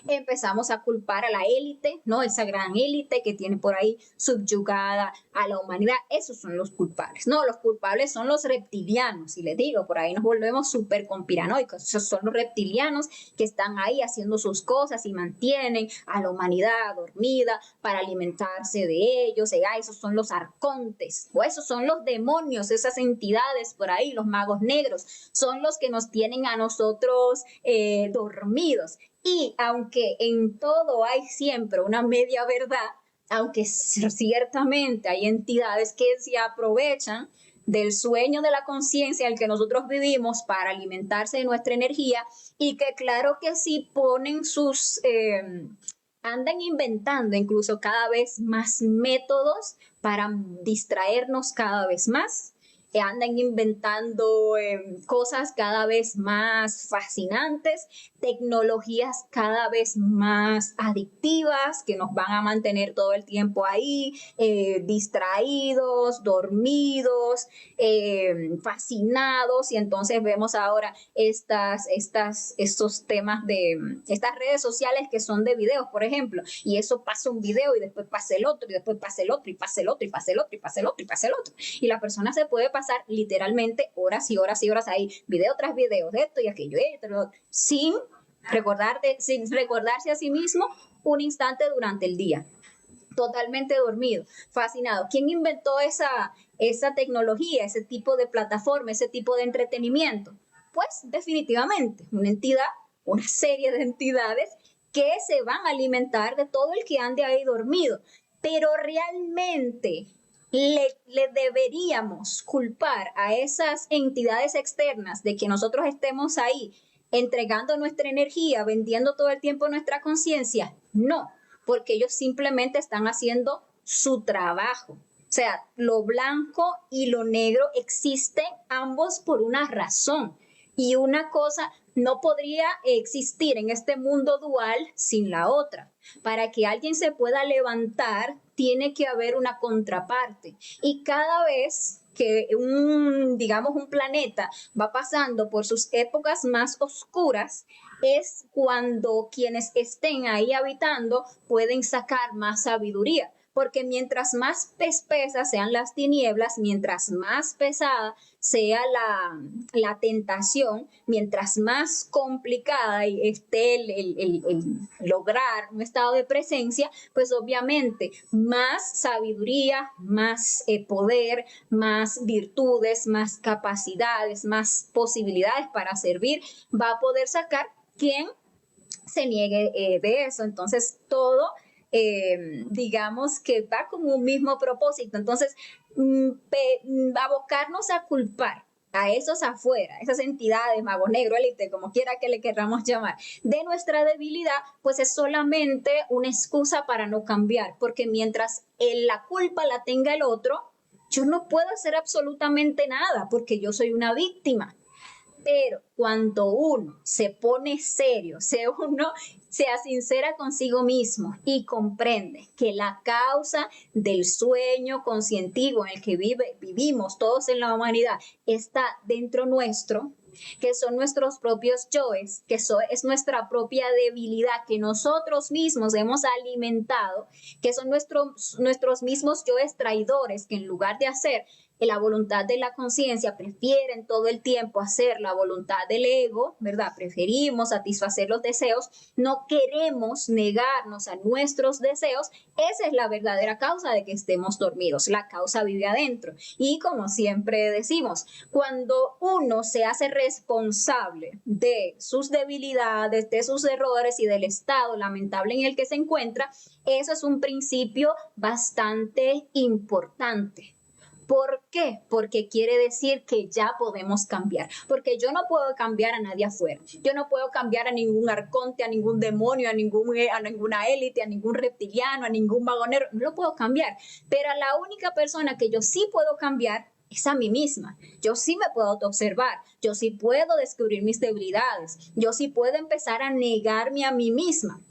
empezamos a culpar a la élite, ¿no? Esa gran élite que tiene por ahí subyugada a la humanidad. Esos son los culpables. No, los culpables son los reptilianos. Y les digo, por ahí nos volvemos súper conspiranoicos. Esos son los reptilianos que están ahí haciendo sus cosas y mantienen a la humanidad dormida para alimentarse de ellos. Esos son los arcontes, o esos son los demonios, esas entidades por ahí, los magos negros. Son los que nos tienen a nosotros dormidos. Y aunque en todo hay siempre una media verdad, aunque ciertamente hay entidades que se aprovechan del sueño de la conciencia en el que nosotros vivimos para alimentarse de nuestra energía y que claro que sí ponen andan inventando incluso cada vez más métodos para distraernos cada vez más. Andan inventando cosas cada vez más fascinantes, tecnologías cada vez más adictivas que nos van a mantener todo el tiempo ahí, distraídos, dormidos, fascinados. Y entonces vemos ahora estos temas de estas redes sociales que son de videos, por ejemplo, y eso pasa un video y después pasa el otro y después pasa el otro y pasa el otro y pasa el otro y pasa el otro y pasa el otro. Y la persona se puede pasar literalmente horas y horas y horas ahí, video tras video, de esto y aquello, sin recordarse a sí mismo un instante durante el día. Totalmente dormido, fascinado. ¿Quién inventó esa tecnología, ese tipo de plataforma, ese tipo de entretenimiento? Pues definitivamente una entidad, una serie de entidades que se van a alimentar de todo el que ande ahí dormido. Pero realmente le deberíamos culpar a esas entidades externas de que nosotros estemos ahí entregando nuestra energía, vendiendo todo el tiempo nuestra conciencia. No, porque ellos simplemente están haciendo su trabajo. O sea, lo blanco y lo negro existen ambos por una razón. Y una cosa no podría existir en este mundo dual sin la otra. Para que alguien se pueda levantar, tiene que haber una contraparte. Y cada vez que un planeta va pasando por sus épocas más oscuras, es cuando quienes estén ahí habitando pueden sacar más sabiduría. Porque mientras más espesas sean las tinieblas, mientras más pesada sea la tentación, mientras más complicada esté el lograr un estado de presencia, pues obviamente más sabiduría, más poder, más virtudes, más capacidades, más posibilidades para servir va a poder sacar quien se niegue de eso. Entonces todo digamos que va con un mismo propósito. Entonces, abocarnos a culpar a esos afuera, esas entidades, mago negro, élite, como quiera que le queramos llamar, de nuestra debilidad, pues es solamente una excusa para no cambiar, porque mientras la culpa la tenga el otro, yo no puedo hacer absolutamente nada, porque yo soy una víctima. Pero cuando uno se pone serio, uno sea sincera consigo mismo y comprende que la causa del sueño conscientivo en el que vivimos todos en la humanidad está dentro nuestro, que son nuestros propios yoes, que es nuestra propia debilidad que nosotros mismos hemos alimentado, que son nuestros mismos yoes traidores, que en lugar de hacer la voluntad de la conciencia, prefieren todo el tiempo hacer la voluntad del ego, ¿verdad? Preferimos satisfacer los deseos, no queremos negarnos a nuestros deseos. Esa es la verdadera causa de que estemos dormidos. La causa vive adentro. Y como siempre decimos, cuando uno se hace responsable de sus debilidades, de sus errores y del estado lamentable en el que se encuentra, eso es un principio bastante importante. ¿Por qué? Porque quiere decir que ya podemos cambiar. Porque yo no puedo cambiar a nadie afuera. Yo no puedo cambiar a ningún arconte, a ningún demonio, a ninguna élite, a ningún reptiliano, a ningún vagonero. No lo puedo cambiar. Pero a la única persona que yo sí puedo cambiar es a mí misma. Yo sí me puedo autoobservar. Yo sí puedo descubrir mis debilidades. Yo sí puedo empezar a negarme a mí misma.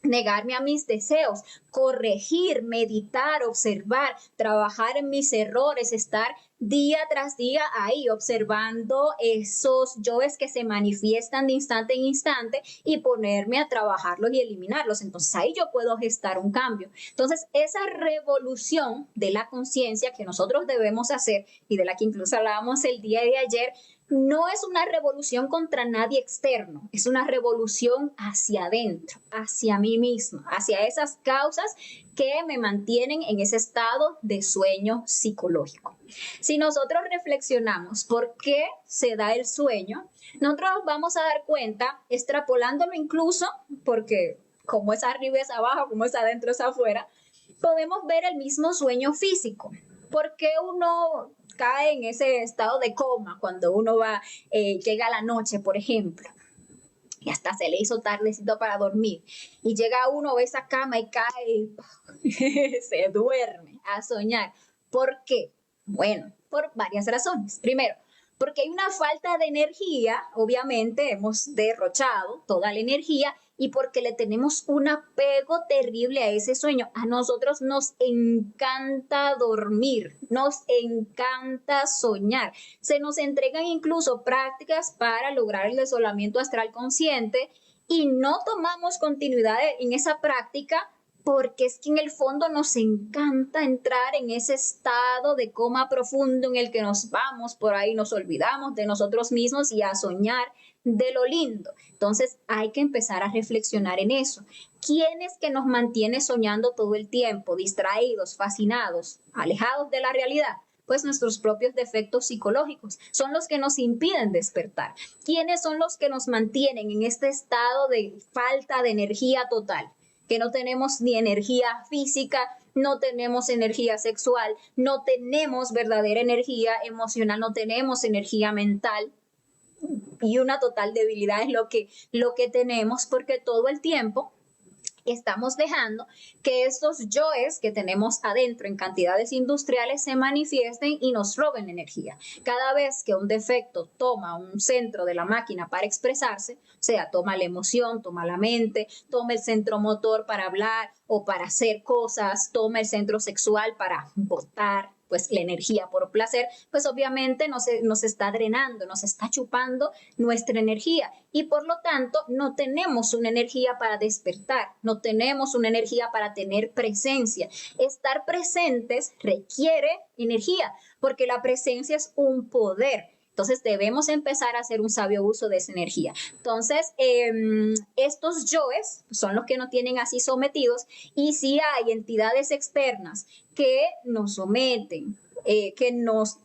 Negarme a mis deseos, corregir, meditar, observar, trabajar en mis errores, estar día tras día ahí observando esos yoes que se manifiestan de instante en instante y ponerme a trabajarlos y eliminarlos. Entonces ahí yo puedo gestar un cambio. Entonces esa revolución de la conciencia que nosotros debemos hacer y de la que incluso hablábamos el día de ayer, no es una revolución contra nadie externo, es una revolución hacia adentro, hacia mí misma, hacia esas causas que me mantienen en ese estado de sueño psicológico. Si nosotros reflexionamos por qué se da el sueño, nosotros nos vamos a dar cuenta, extrapolándolo incluso, porque como es arriba es abajo, como es adentro es afuera, podemos ver el mismo sueño físico. ¿Por qué uno cae en ese estado de coma cuando uno llega a la noche, por ejemplo? Y hasta se le hizo tardecito para dormir. Y llega uno, ve esa cama y cae, se duerme a soñar. ¿Por qué? Bueno, por varias razones. Primero, porque hay una falta de energía, obviamente hemos derrochado toda la energía y porque le tenemos un apego terrible a ese sueño. A nosotros nos encanta dormir, nos encanta soñar. Se nos entregan incluso prácticas para lograr el desolamiento astral consciente y no tomamos continuidad en esa práctica porque es que en el fondo nos encanta entrar en ese estado de coma profundo en el que nos vamos por ahí, nos olvidamos de nosotros mismos y a soñar de lo lindo. Entonces hay que empezar a reflexionar en eso. ¿Quién es que nos mantiene soñando todo el tiempo, distraídos, fascinados, alejados de la realidad? Pues nuestros propios defectos psicológicos son los que nos impiden despertar. ¿Quiénes son los que nos mantienen en este estado de falta de energía total? Que no tenemos ni energía física, no tenemos energía sexual, no tenemos verdadera energía emocional, no tenemos energía mental y una total debilidad es lo que tenemos porque todo el tiempo estamos dejando que estos yoes que tenemos adentro en cantidades industriales se manifiesten y nos roben energía. Cada vez que un defecto toma un centro de la máquina para expresarse, o sea, toma la emoción, toma la mente, toma el centro motor para hablar o para hacer cosas, toma el centro sexual para botar pues la energía por placer, pues obviamente nos está drenando, nos está chupando nuestra energía y por lo tanto no tenemos una energía para despertar, no tenemos una energía para tener presencia. Estar presentes requiere energía porque la presencia es un poder. Entonces debemos empezar a hacer un sabio uso de esa energía. Entonces, estos yoes son los que nos tienen así sometidos y si hay entidades externas que nos someten, que nos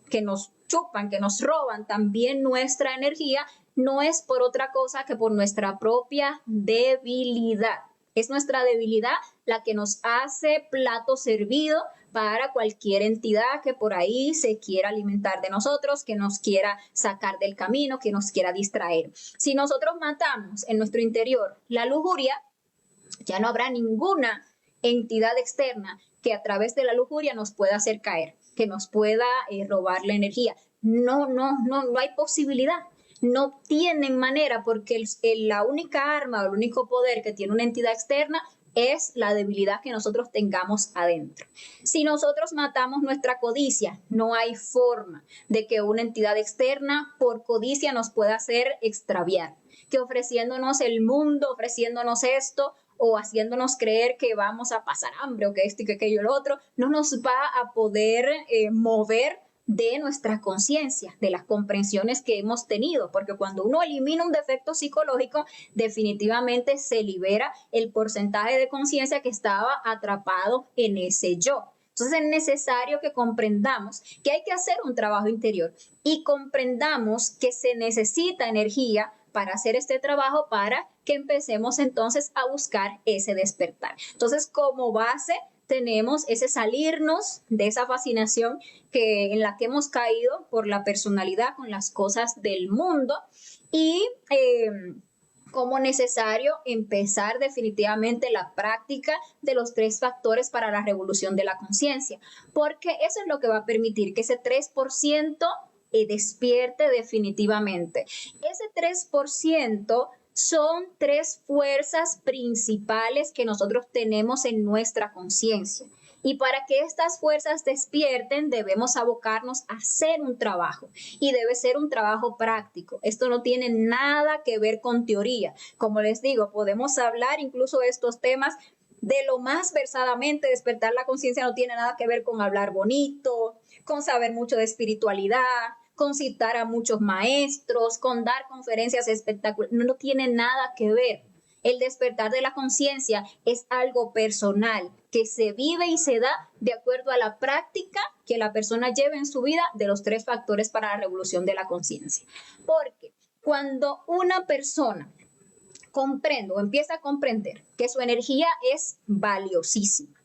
chupan, que nos roban también nuestra energía, no es por otra cosa que por nuestra propia debilidad. Es nuestra debilidad la que nos hace plato servido para cualquier entidad que por ahí se quiera alimentar de nosotros, que nos quiera sacar del camino, que nos quiera distraer. Si nosotros matamos en nuestro interior la lujuria, ya no habrá ninguna entidad externa que a través de la lujuria nos pueda hacer caer, que nos pueda robar la energía. No hay posibilidad. No tienen manera, porque la única arma o el único poder que tiene una entidad externa es la debilidad que nosotros tengamos adentro. Si nosotros matamos nuestra codicia, no hay forma de que una entidad externa por codicia nos pueda hacer extraviar, que ofreciéndonos el mundo, ofreciéndonos esto o haciéndonos creer que vamos a pasar hambre o que esto y que aquello y lo otro, no nos va a poder mover de nuestra conciencia, de las comprensiones que hemos tenido, porque cuando uno elimina un defecto psicológico, definitivamente se libera el porcentaje de conciencia que estaba atrapado en ese yo. Entonces es necesario que comprendamos que hay que hacer un trabajo interior y comprendamos que se necesita energía para hacer este trabajo para que empecemos entonces a buscar ese despertar. Entonces, como base tenemos ese salirnos de esa fascinación en la que hemos caído por la personalidad con las cosas del mundo y como necesario empezar definitivamente la práctica de los 3 factores para la revolución de la conciencia, porque eso es lo que va a permitir que ese 3% despierte definitivamente. Ese 3% son 3 fuerzas principales que nosotros tenemos en nuestra conciencia. Y para que estas fuerzas despierten, debemos abocarnos a hacer un trabajo. Y debe ser un trabajo práctico. Esto no tiene nada que ver con teoría. Como les digo, podemos hablar incluso de estos temas de lo más versadamente. Despertar la conciencia no tiene nada que ver con hablar bonito, con saber mucho de espiritualidad, con citar a muchos maestros, con dar conferencias espectaculares. No tiene nada que ver. El despertar de la conciencia es algo personal que se vive y se da de acuerdo a la práctica que la persona lleve en su vida de los 3 factores para la revolución de la conciencia. Porque cuando una persona comprende o empieza a comprender que su energía es valiosísima,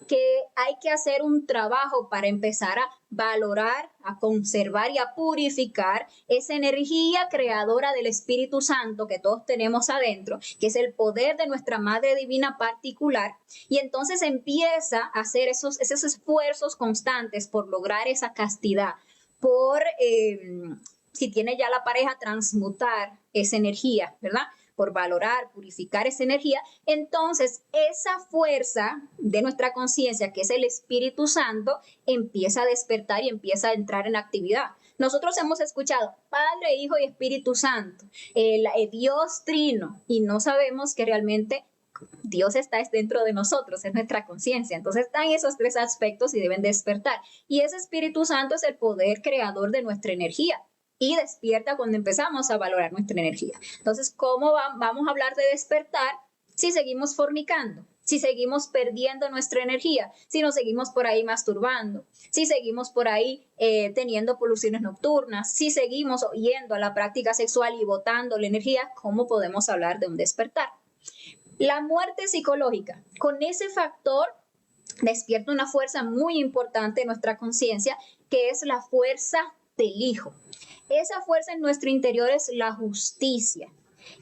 que hay que hacer un trabajo para empezar a valorar, a conservar y a purificar esa energía creadora del Espíritu Santo que todos tenemos adentro, que es el poder de nuestra Madre Divina particular, y entonces empieza a hacer esos esfuerzos constantes por lograr esa castidad, por, si tiene ya la pareja, transmutar esa energía, ¿verdad?, por valorar, purificar esa energía. Entonces esa fuerza de nuestra conciencia, que es el Espíritu Santo, empieza a despertar y empieza a entrar en actividad. Nosotros hemos escuchado Padre, Hijo y Espíritu Santo, el Dios Trino, y no sabemos que realmente Dios está dentro de nosotros, es nuestra conciencia. Entonces están esos 3 aspectos y deben despertar. Y ese Espíritu Santo es el poder creador de nuestra energía. Y despierta cuando empezamos a valorar nuestra energía. Entonces, ¿cómo vamos a hablar de despertar si seguimos fornicando? Si seguimos perdiendo nuestra energía, si nos seguimos por ahí masturbando, si seguimos por ahí teniendo poluciones nocturnas, si seguimos yendo a la práctica sexual y botando la energía, ¿cómo podemos hablar de un despertar? La muerte psicológica, con ese factor despierta una fuerza muy importante en nuestra conciencia, que es la fuerza del Hijo. Esa fuerza en nuestro interior es la justicia.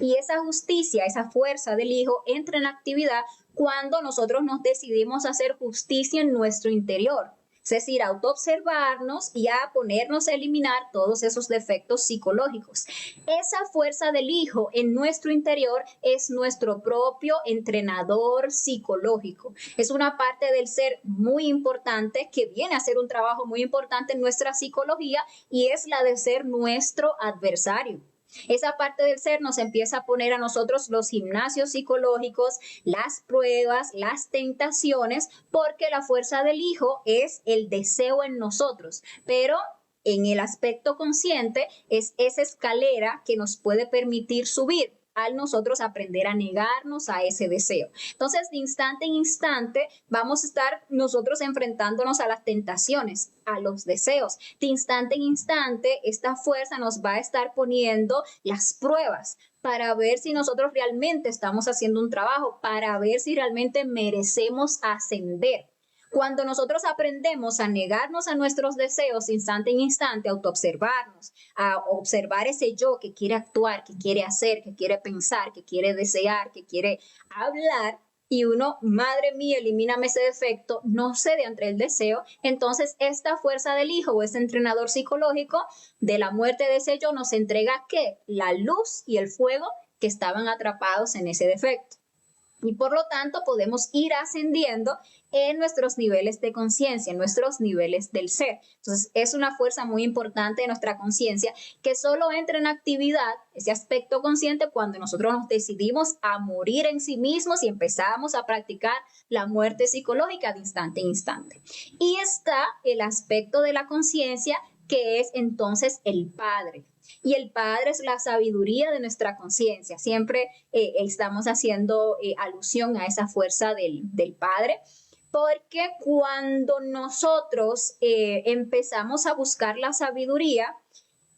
Y esa justicia, esa fuerza del Hijo entra en actividad cuando nosotros nos decidimos a hacer justicia en nuestro interior. Es decir, autoobservarnos y a ponernos a eliminar todos esos defectos psicológicos. Esa fuerza del Hijo en nuestro interior es nuestro propio entrenador psicológico. Es una parte del ser muy importante que viene a hacer un trabajo muy importante en nuestra psicología y es la de ser nuestro adversario. Esa parte del ser nos empieza a poner a nosotros los gimnasios psicológicos, las pruebas, las tentaciones, porque la fuerza del Hijo es el deseo en nosotros, pero en el aspecto consciente es esa escalera que nos puede permitir subir al nosotros aprender a negarnos a ese deseo. Entonces, de instante en instante, vamos a estar nosotros enfrentándonos a las tentaciones, a los deseos. De instante en instante, esta fuerza nos va a estar poniendo las pruebas para ver si nosotros realmente estamos haciendo un trabajo, para ver si realmente merecemos ascender. Cuando nosotros aprendemos a negarnos a nuestros deseos instante en instante, a autoobservarnos, a observar ese yo que quiere actuar, que quiere hacer, que quiere pensar, que quiere desear, que quiere hablar, y uno, madre mía, elimíname ese defecto, no cede ante el deseo, entonces esta fuerza del hijo o ese entrenador psicológico de la muerte de ese yo nos entrega ¿qué? La luz y el fuego que estaban atrapados en ese defecto. Y por lo tanto podemos ir ascendiendo en nuestros niveles de conciencia, en nuestros niveles del ser. Entonces es una fuerza muy importante de nuestra conciencia que solo entra en actividad, ese aspecto consciente, cuando nosotros nos decidimos a morir en sí mismos y empezamos a practicar la muerte psicológica de instante en instante. Y está el aspecto de la conciencia que es entonces el Padre. Y el Padre es la sabiduría de nuestra conciencia. Siempre estamos haciendo alusión a esa fuerza del Padre, porque cuando nosotros empezamos a buscar la sabiduría,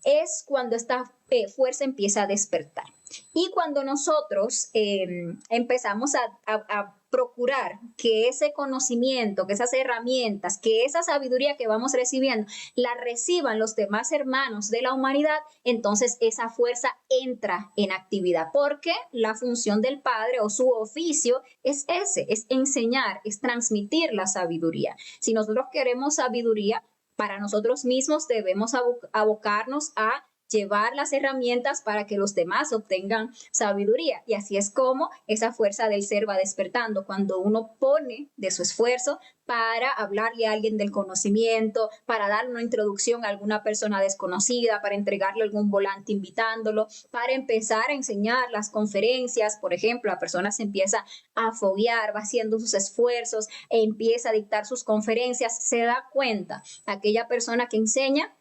es cuando esta fuerza empieza a despertar. Y cuando nosotros empezamos a procurar que ese conocimiento, que esas herramientas, que esa sabiduría que vamos recibiendo, la reciban los demás hermanos de la humanidad, entonces esa fuerza entra en actividad, porque la función del Padre o su oficio es ese, es enseñar, es transmitir la sabiduría. Si nosotros queremos sabiduría para nosotros mismos, debemos abocarnos a llevar las herramientas para que los demás obtengan sabiduría. Y así es como esa fuerza del ser va despertando, cuando uno pone de su esfuerzo para hablarle a alguien del conocimiento, para dar una introducción a alguna persona desconocida, para entregarle algún volante invitándolo, para empezar a enseñar las conferencias. Por ejemplo, la persona se empieza a foguear, va haciendo sus esfuerzos e empieza a dictar sus conferencias, se da cuenta, aquella persona que enseña,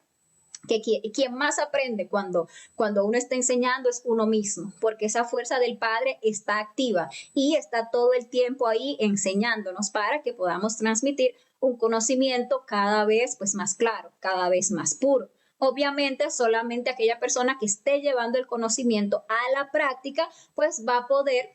que quien más aprende cuando uno está enseñando es uno mismo, porque esa fuerza del Padre está activa y está todo el tiempo ahí enseñándonos para que podamos transmitir un conocimiento cada vez pues más claro, cada vez más puro. Obviamente solamente aquella persona que esté llevando el conocimiento a la práctica pues va a poder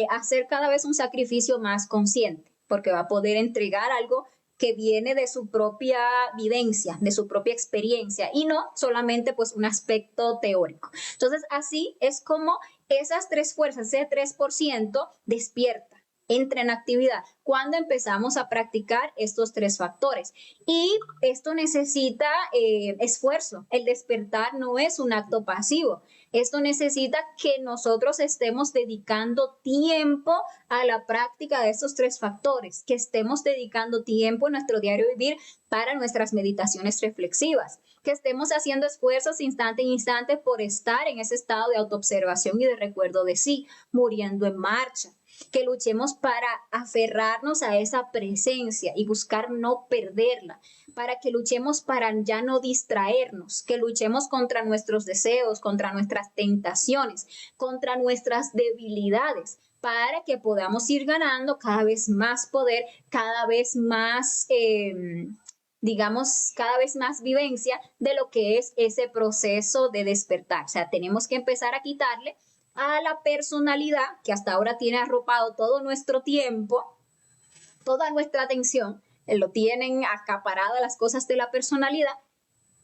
hacer cada vez un sacrificio más consciente, porque va a poder entregar algo que viene de su propia vivencia, de su propia experiencia y no solamente pues un aspecto teórico. Entonces así es como esas tres fuerzas, ese 3% despierta, entra en actividad cuando empezamos a practicar estos tres factores. Y esto necesita esfuerzo. El despertar no es un acto pasivo. Esto necesita que nosotros estemos dedicando tiempo a la práctica de estos tres factores, que estemos dedicando tiempo en nuestro diario vivir para nuestras meditaciones reflexivas, que estemos haciendo esfuerzos instante en instante por estar en ese estado de autoobservación y de recuerdo de sí, muriendo en marcha, que luchemos para aferrarnos a esa presencia y buscar no perderla, para que luchemos para ya no distraernos, que luchemos contra nuestros deseos, contra nuestras tentaciones, contra nuestras debilidades, para que podamos ir ganando cada vez más poder, cada vez más, digamos, cada vez más vivencia de lo que es ese proceso de despertar. O sea, tenemos que empezar a quitarle a la personalidad que hasta ahora tiene arropado todo nuestro tiempo, toda nuestra atención, lo tienen acaparado las cosas de la personalidad,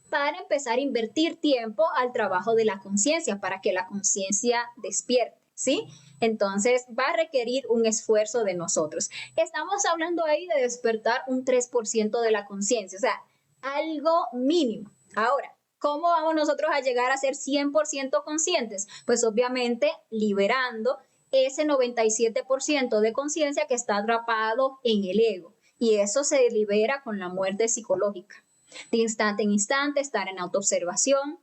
para empezar a invertir tiempo al trabajo de la conciencia, para que la conciencia despierte, ¿sí? Entonces va a requerir un esfuerzo de nosotros. Estamos hablando ahí de despertar un 3% de la conciencia, o sea, algo mínimo. Ahora, ¿cómo vamos nosotros a llegar a ser 100% conscientes? Pues obviamente liberando ese 97% de conciencia que está atrapado en el ego. Y eso se libera con la muerte psicológica. De instante en instante, estar en autoobservación,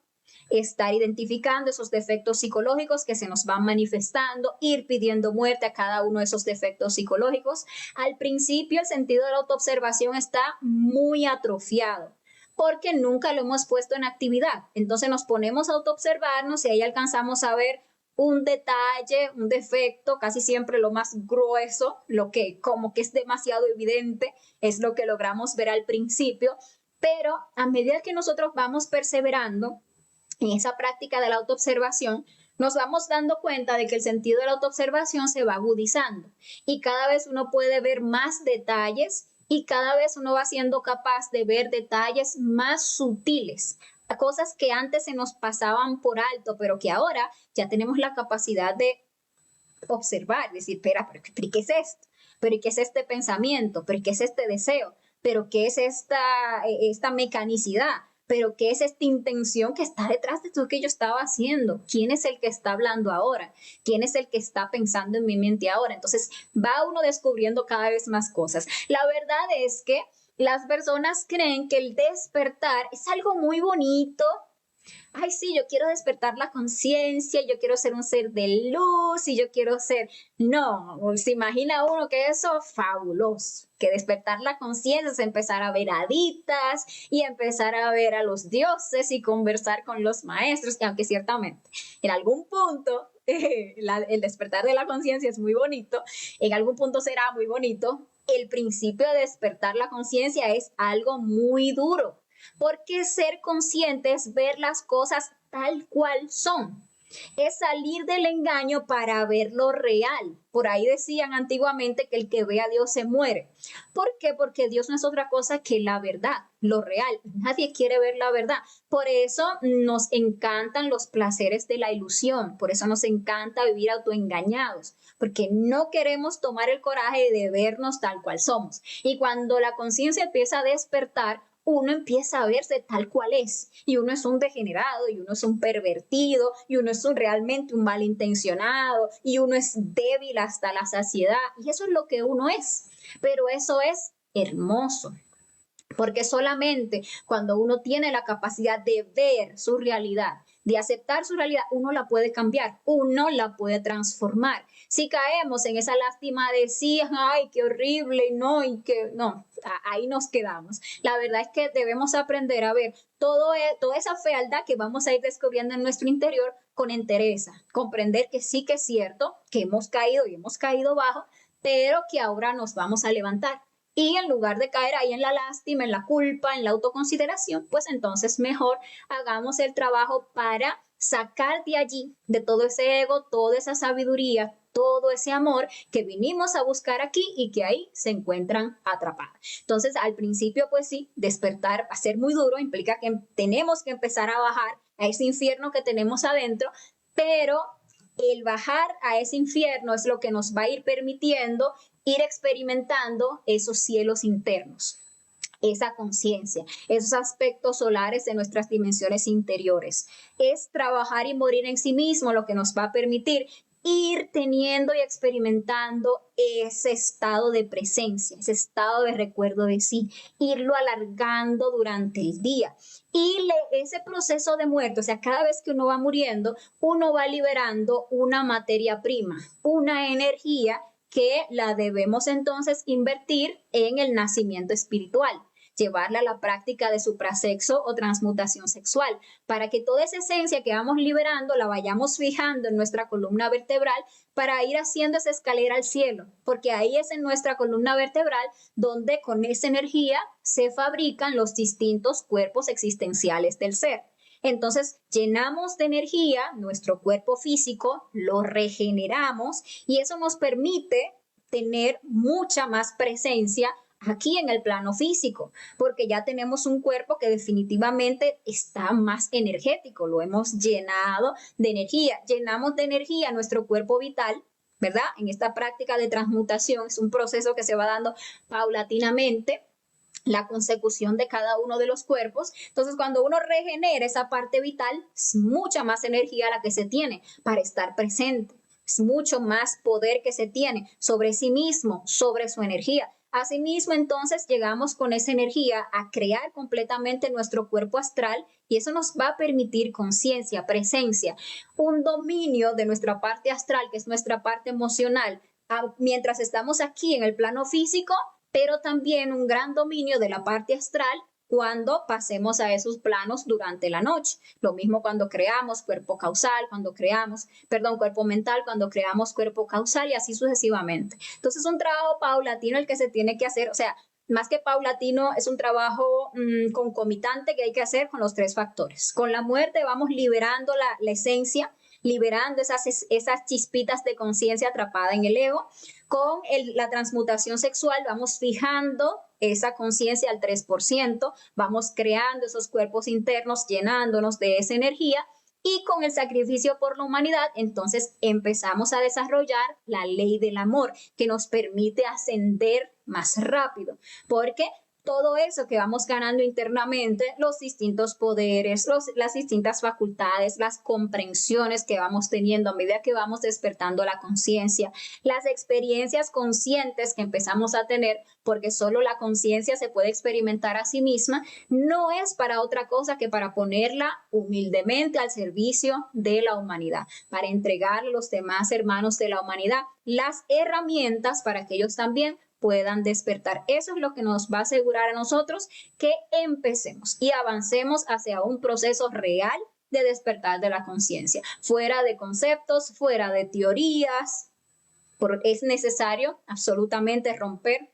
estar identificando esos defectos psicológicos que se nos van manifestando, ir pidiendo muerte a cada uno de esos defectos psicológicos. Al principio, el sentido de la autoobservación está muy atrofiado, porque nunca lo hemos puesto en actividad. Entonces nos ponemos a autoobservarnos y ahí alcanzamos a ver un detalle, un defecto, casi siempre lo más grueso, lo que como que es demasiado evidente, es lo que logramos ver al principio, pero a medida que nosotros vamos perseverando en esa práctica de la autoobservación, nos vamos dando cuenta de que el sentido de la autoobservación se va agudizando y cada vez uno puede ver más detalles y cada vez uno va siendo capaz de ver detalles más sutiles, cosas que antes se nos pasaban por alto, pero que ahora ya tenemos la capacidad de observar, decir, espera, pero ¿qué es esto? ¿Pero qué es este pensamiento? ¿Pero qué es este deseo? ¿Pero qué es esta mecanicidad? ¿Pero qué es esta intención que está detrás de todo lo que yo estaba haciendo? ¿Quién es el que está hablando ahora? ¿Quién es el que está pensando en mi mente ahora? Entonces va uno descubriendo cada vez más cosas. La verdad es que las personas creen que el despertar es algo muy bonito. Ay, sí, yo quiero despertar la conciencia, yo quiero ser un ser de luz y yo quiero ser... No, se imagina uno que eso es fabuloso, que despertar la conciencia es empezar a ver haditas y empezar a ver a los dioses y conversar con los maestros, que aunque ciertamente en algún punto el despertar de la conciencia es muy bonito, en algún punto será muy bonito, el principio de despertar la conciencia es algo muy duro. Porque ser consciente es ver las cosas tal cual son. Es salir del engaño para ver lo real. Por ahí decían antiguamente que el que ve a Dios se muere. ¿Por qué? Porque Dios no es otra cosa que la verdad, lo real. Nadie quiere ver la verdad. Por eso nos encantan los placeres de la ilusión. Por eso nos encanta vivir autoengañados. Porque no queremos tomar el coraje de vernos tal cual somos. Y cuando la conciencia empieza a despertar, uno empieza a verse tal cual es, y uno es un degenerado, y uno es un pervertido, y uno es realmente un malintencionado, y uno es débil hasta la saciedad, y eso es lo que uno es, pero eso es hermoso, porque solamente cuando uno tiene la capacidad de ver su realidad, de aceptar su realidad, uno la puede cambiar, uno la puede transformar. Si caemos en esa lástima de sí, ay, qué horrible, no, y que no, ahí nos quedamos. La verdad es que debemos aprender a ver toda esa fealdad que vamos a ir descubriendo en nuestro interior con entereza, comprender que sí que es cierto, que hemos caído y hemos caído bajo, pero que ahora nos vamos a levantar. Y en lugar de caer ahí en la lástima, en la culpa, en la autoconsideración, pues entonces mejor hagamos el trabajo para sacar de allí, de todo ese ego, toda esa sabiduría, todo ese amor que vinimos a buscar aquí y que ahí se encuentran atrapadas. Entonces, al principio, pues sí, despertar va a ser muy duro, implica que tenemos que empezar a bajar a ese infierno que tenemos adentro, pero el bajar a ese infierno es lo que nos va a ir permitiendo ir experimentando esos cielos internos, esa conciencia, esos aspectos solares de nuestras dimensiones interiores. Es trabajar y morir en sí mismo lo que nos va a permitir ir teniendo y experimentando ese estado de presencia, ese estado de recuerdo de sí, irlo alargando durante el día. Y ese proceso de muerte, o sea, cada vez que uno va muriendo, uno va liberando una materia prima, una energía que la debemos entonces invertir en el nacimiento espiritual, llevarla a la práctica de suprasexo o transmutación sexual, para que toda esa esencia que vamos liberando la vayamos fijando en nuestra columna vertebral para ir haciendo esa escalera al cielo, porque ahí es en nuestra columna vertebral donde con esa energía se fabrican los distintos cuerpos existenciales del ser. Entonces llenamos de energía nuestro cuerpo físico, lo regeneramos y eso nos permite tener mucha más presencia aquí en el plano físico, porque ya tenemos un cuerpo que definitivamente está más energético, lo hemos llenado de energía, llenamos de energía nuestro cuerpo vital, ¿verdad? En esta práctica de transmutación es un proceso que se va dando paulatinamente, la consecución de cada uno de los cuerpos. Entonces, cuando uno regenera esa parte vital, es mucha más energía la que se tiene para estar presente. Es mucho más poder que se tiene sobre sí mismo, sobre su energía. Asimismo, entonces, llegamos con esa energía a crear completamente nuestro cuerpo astral y eso nos va a permitir conciencia, presencia, un dominio de nuestra parte astral, que es nuestra parte emocional, mientras estamos aquí en el plano físico, pero también un gran dominio de la parte astral cuando pasemos a esos planos durante la noche. Lo mismo cuando creamos cuerpo causal, cuerpo mental, cuando creamos cuerpo causal y así sucesivamente. Entonces es un trabajo paulatino el que se tiene que hacer, o sea, más que paulatino, es un trabajo concomitante que hay que hacer con los tres factores. Con la muerte vamos liberando la esencia, liberando esas chispitas de conciencia atrapada en el ego. Con la transmutación sexual vamos fijando esa conciencia al 3%, vamos creando esos cuerpos internos, llenándonos de esa energía. Y con el sacrificio por la humanidad, entonces empezamos a desarrollar la ley del amor, que nos permite ascender más rápido, porque todo eso que vamos ganando internamente, los distintos poderes, las distintas facultades, las comprensiones que vamos teniendo a medida que vamos despertando la conciencia, las experiencias conscientes que empezamos a tener, porque solo la conciencia se puede experimentar a sí misma, no es para otra cosa que para ponerla humildemente al servicio de la humanidad, para entregar a los demás hermanos de la humanidad las herramientas para que ellos también puedan despertar. Eso es lo que nos va a asegurar a nosotros que empecemos y avancemos hacia un proceso real de despertar de la conciencia, fuera de conceptos, fuera de teorías. Es necesario absolutamente romper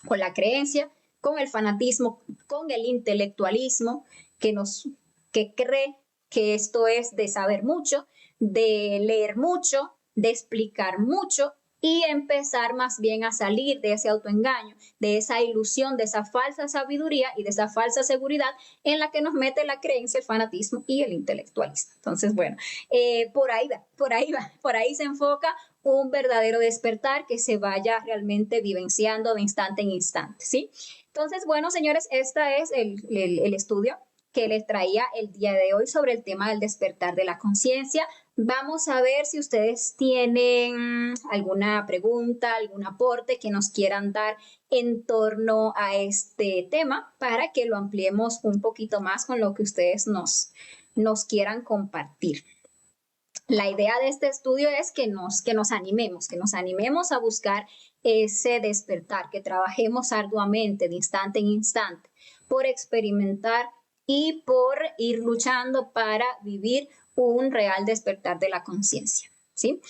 con la creencia, con el fanatismo, con el intelectualismo que cree que esto es de saber mucho, de leer mucho, de explicar mucho, y empezar más bien a salir de ese autoengaño, de esa ilusión, de esa falsa sabiduría y de esa falsa seguridad en la que nos mete la creencia, el fanatismo y el intelectualismo. Entonces, bueno, por ahí se enfoca un verdadero despertar que se vaya realmente vivenciando de instante en instante, ¿sí? Entonces, bueno, señores, este es el estudio que les traía el día de hoy sobre el tema del despertar de la conciencia. Vamos a ver si ustedes tienen alguna pregunta, algún aporte que nos quieran dar en torno a este tema para que lo ampliemos un poquito más con lo que ustedes nos quieran compartir. La idea de este estudio es que nos animemos a buscar ese despertar, que trabajemos arduamente de instante en instante por experimentar y por ir luchando para vivir un real despertar de la conciencia, ¿sí?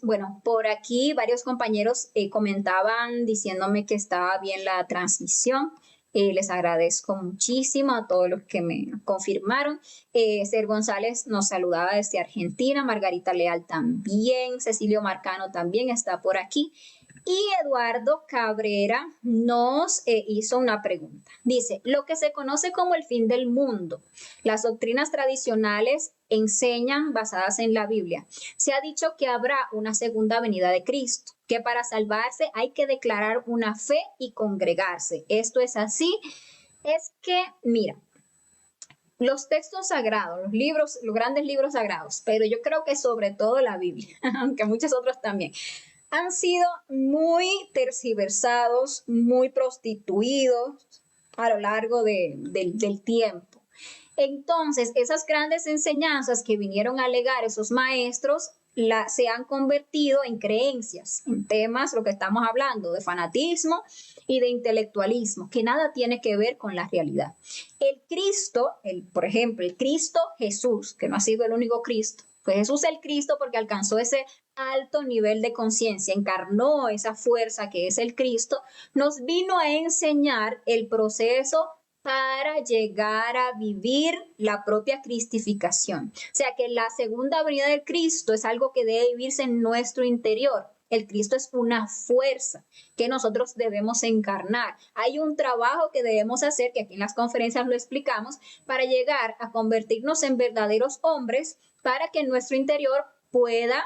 Bueno, por aquí varios compañeros comentaban diciéndome que estaba bien la transmisión. Les agradezco muchísimo a todos los que me confirmaron. Ser González nos saludaba desde Argentina, Margarita Leal también, Cecilio Marcano también está por aquí. Y Eduardo Cabrera nos hizo una pregunta. Dice, lo que se conoce como el fin del mundo, las doctrinas tradicionales enseñan basadas en la Biblia. Se ha dicho que habrá una segunda venida de Cristo, que para salvarse hay que declarar una fe y congregarse. ¿Esto es así? Es que, mira, los textos sagrados, los grandes libros sagrados, pero yo creo que sobre todo la Biblia, aunque muchos otros también, han sido muy tergiversados, muy prostituidos a lo largo del tiempo. Entonces, esas grandes enseñanzas que vinieron a legar esos maestros se han convertido en creencias, en temas, lo que estamos hablando, de fanatismo y de intelectualismo, que nada tiene que ver con la realidad. El Cristo, por ejemplo, el Cristo Jesús, que no ha sido el único Cristo, fue Jesús el Cristo porque alcanzó ese alto nivel de conciencia, encarnó esa fuerza que es el Cristo, nos vino a enseñar el proceso para llegar a vivir la propia cristificación. O sea que la segunda venida del Cristo es algo que debe vivirse en nuestro interior. El Cristo es una fuerza que nosotros debemos encarnar. Hay un trabajo que debemos hacer, que aquí en las conferencias lo explicamos, para llegar a convertirnos en verdaderos hombres, para que en nuestro interior pueda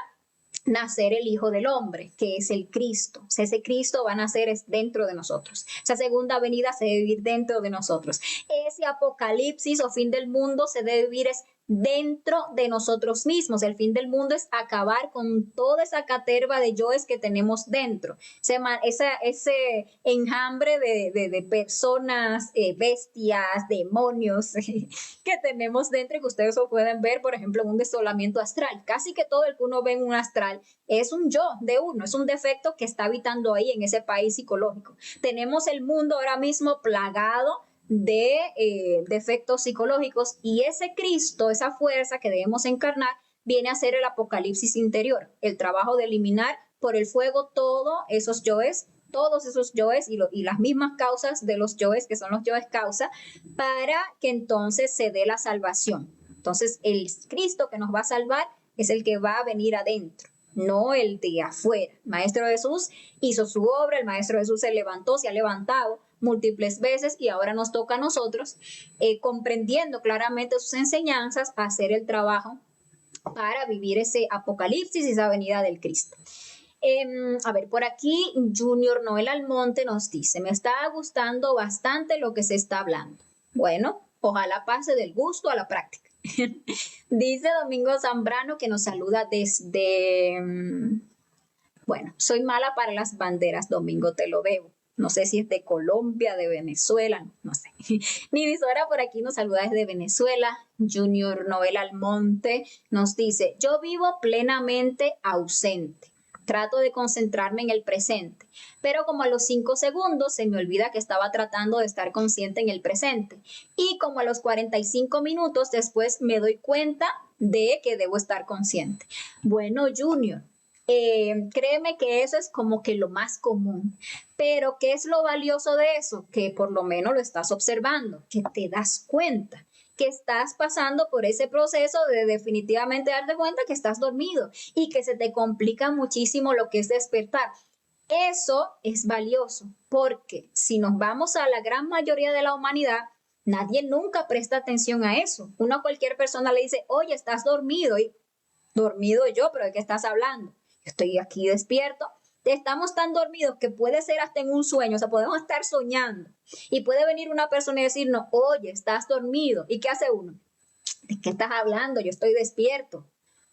nacer el Hijo del Hombre, que es el Cristo. O sea, ese Cristo va a nacer dentro de nosotros. Esa segunda venida se debe vivir dentro de nosotros. Ese apocalipsis o fin del mundo se debe vivir dentro de nosotros mismos. El fin del mundo es acabar con toda esa caterva de yoes que tenemos dentro. Ese enjambre de personas, bestias, demonios que tenemos dentro y que ustedes lo pueden ver, por ejemplo, en un desolamiento astral. Casi que todo el que uno ve en un astral es un yo de uno, es un defecto que está habitando ahí en ese país psicológico. Tenemos el mundo ahora mismo plagado de defectos psicológicos, y ese Cristo, esa fuerza que debemos encarnar, viene a ser el apocalipsis interior, el trabajo de eliminar por el fuego todos esos yoes y las mismas causas de los yoes, que son los yoes causa, para que entonces se dé la salvación. Entonces, el Cristo que nos va a salvar es el que va a venir adentro, no el de afuera. El Maestro Jesús hizo su obra, el Maestro Jesús se levantó, se ha levantado múltiples veces, y ahora nos toca a nosotros, comprendiendo claramente sus enseñanzas, hacer el trabajo para vivir ese apocalipsis y esa venida del Cristo. A ver, por aquí Junior Noel Almonte nos dice: me está gustando bastante lo que se está hablando. Bueno, ojalá pase del gusto a la práctica. Dice Domingo Zambrano, que nos saluda desde... Bueno, soy mala para las banderas, Domingo, te lo debo. No sé si es de Colombia, de Venezuela, no sé. Nivisora por aquí nos saluda desde Venezuela. Junior Noel Almonte nos dice: yo vivo plenamente ausente. Trato de concentrarme en el presente, pero como a los 5 segundos se me olvida que estaba tratando de estar consciente en el presente, y como a los 45 minutos después me doy cuenta de que debo estar consciente. Bueno, Junior, créeme que eso es como que lo más común, pero ¿qué es lo valioso de eso? Que por lo menos lo estás observando, que te das cuenta que estás pasando por ese proceso de definitivamente darte cuenta que estás dormido y que se te complica muchísimo lo que es despertar. Eso es valioso, porque si nos vamos a la gran mayoría de la humanidad, nadie nunca presta atención a eso. Uno a cualquier persona le dice: oye, estás dormido. Y dormido yo, pero ¿de qué estás hablando? Estoy aquí despierto. Estamos tan dormidos que puede ser hasta en un sueño, o sea, podemos estar soñando y puede venir una persona y decirnos: oye, estás dormido. ¿Y qué hace uno? ¿De qué estás hablando? Yo estoy despierto.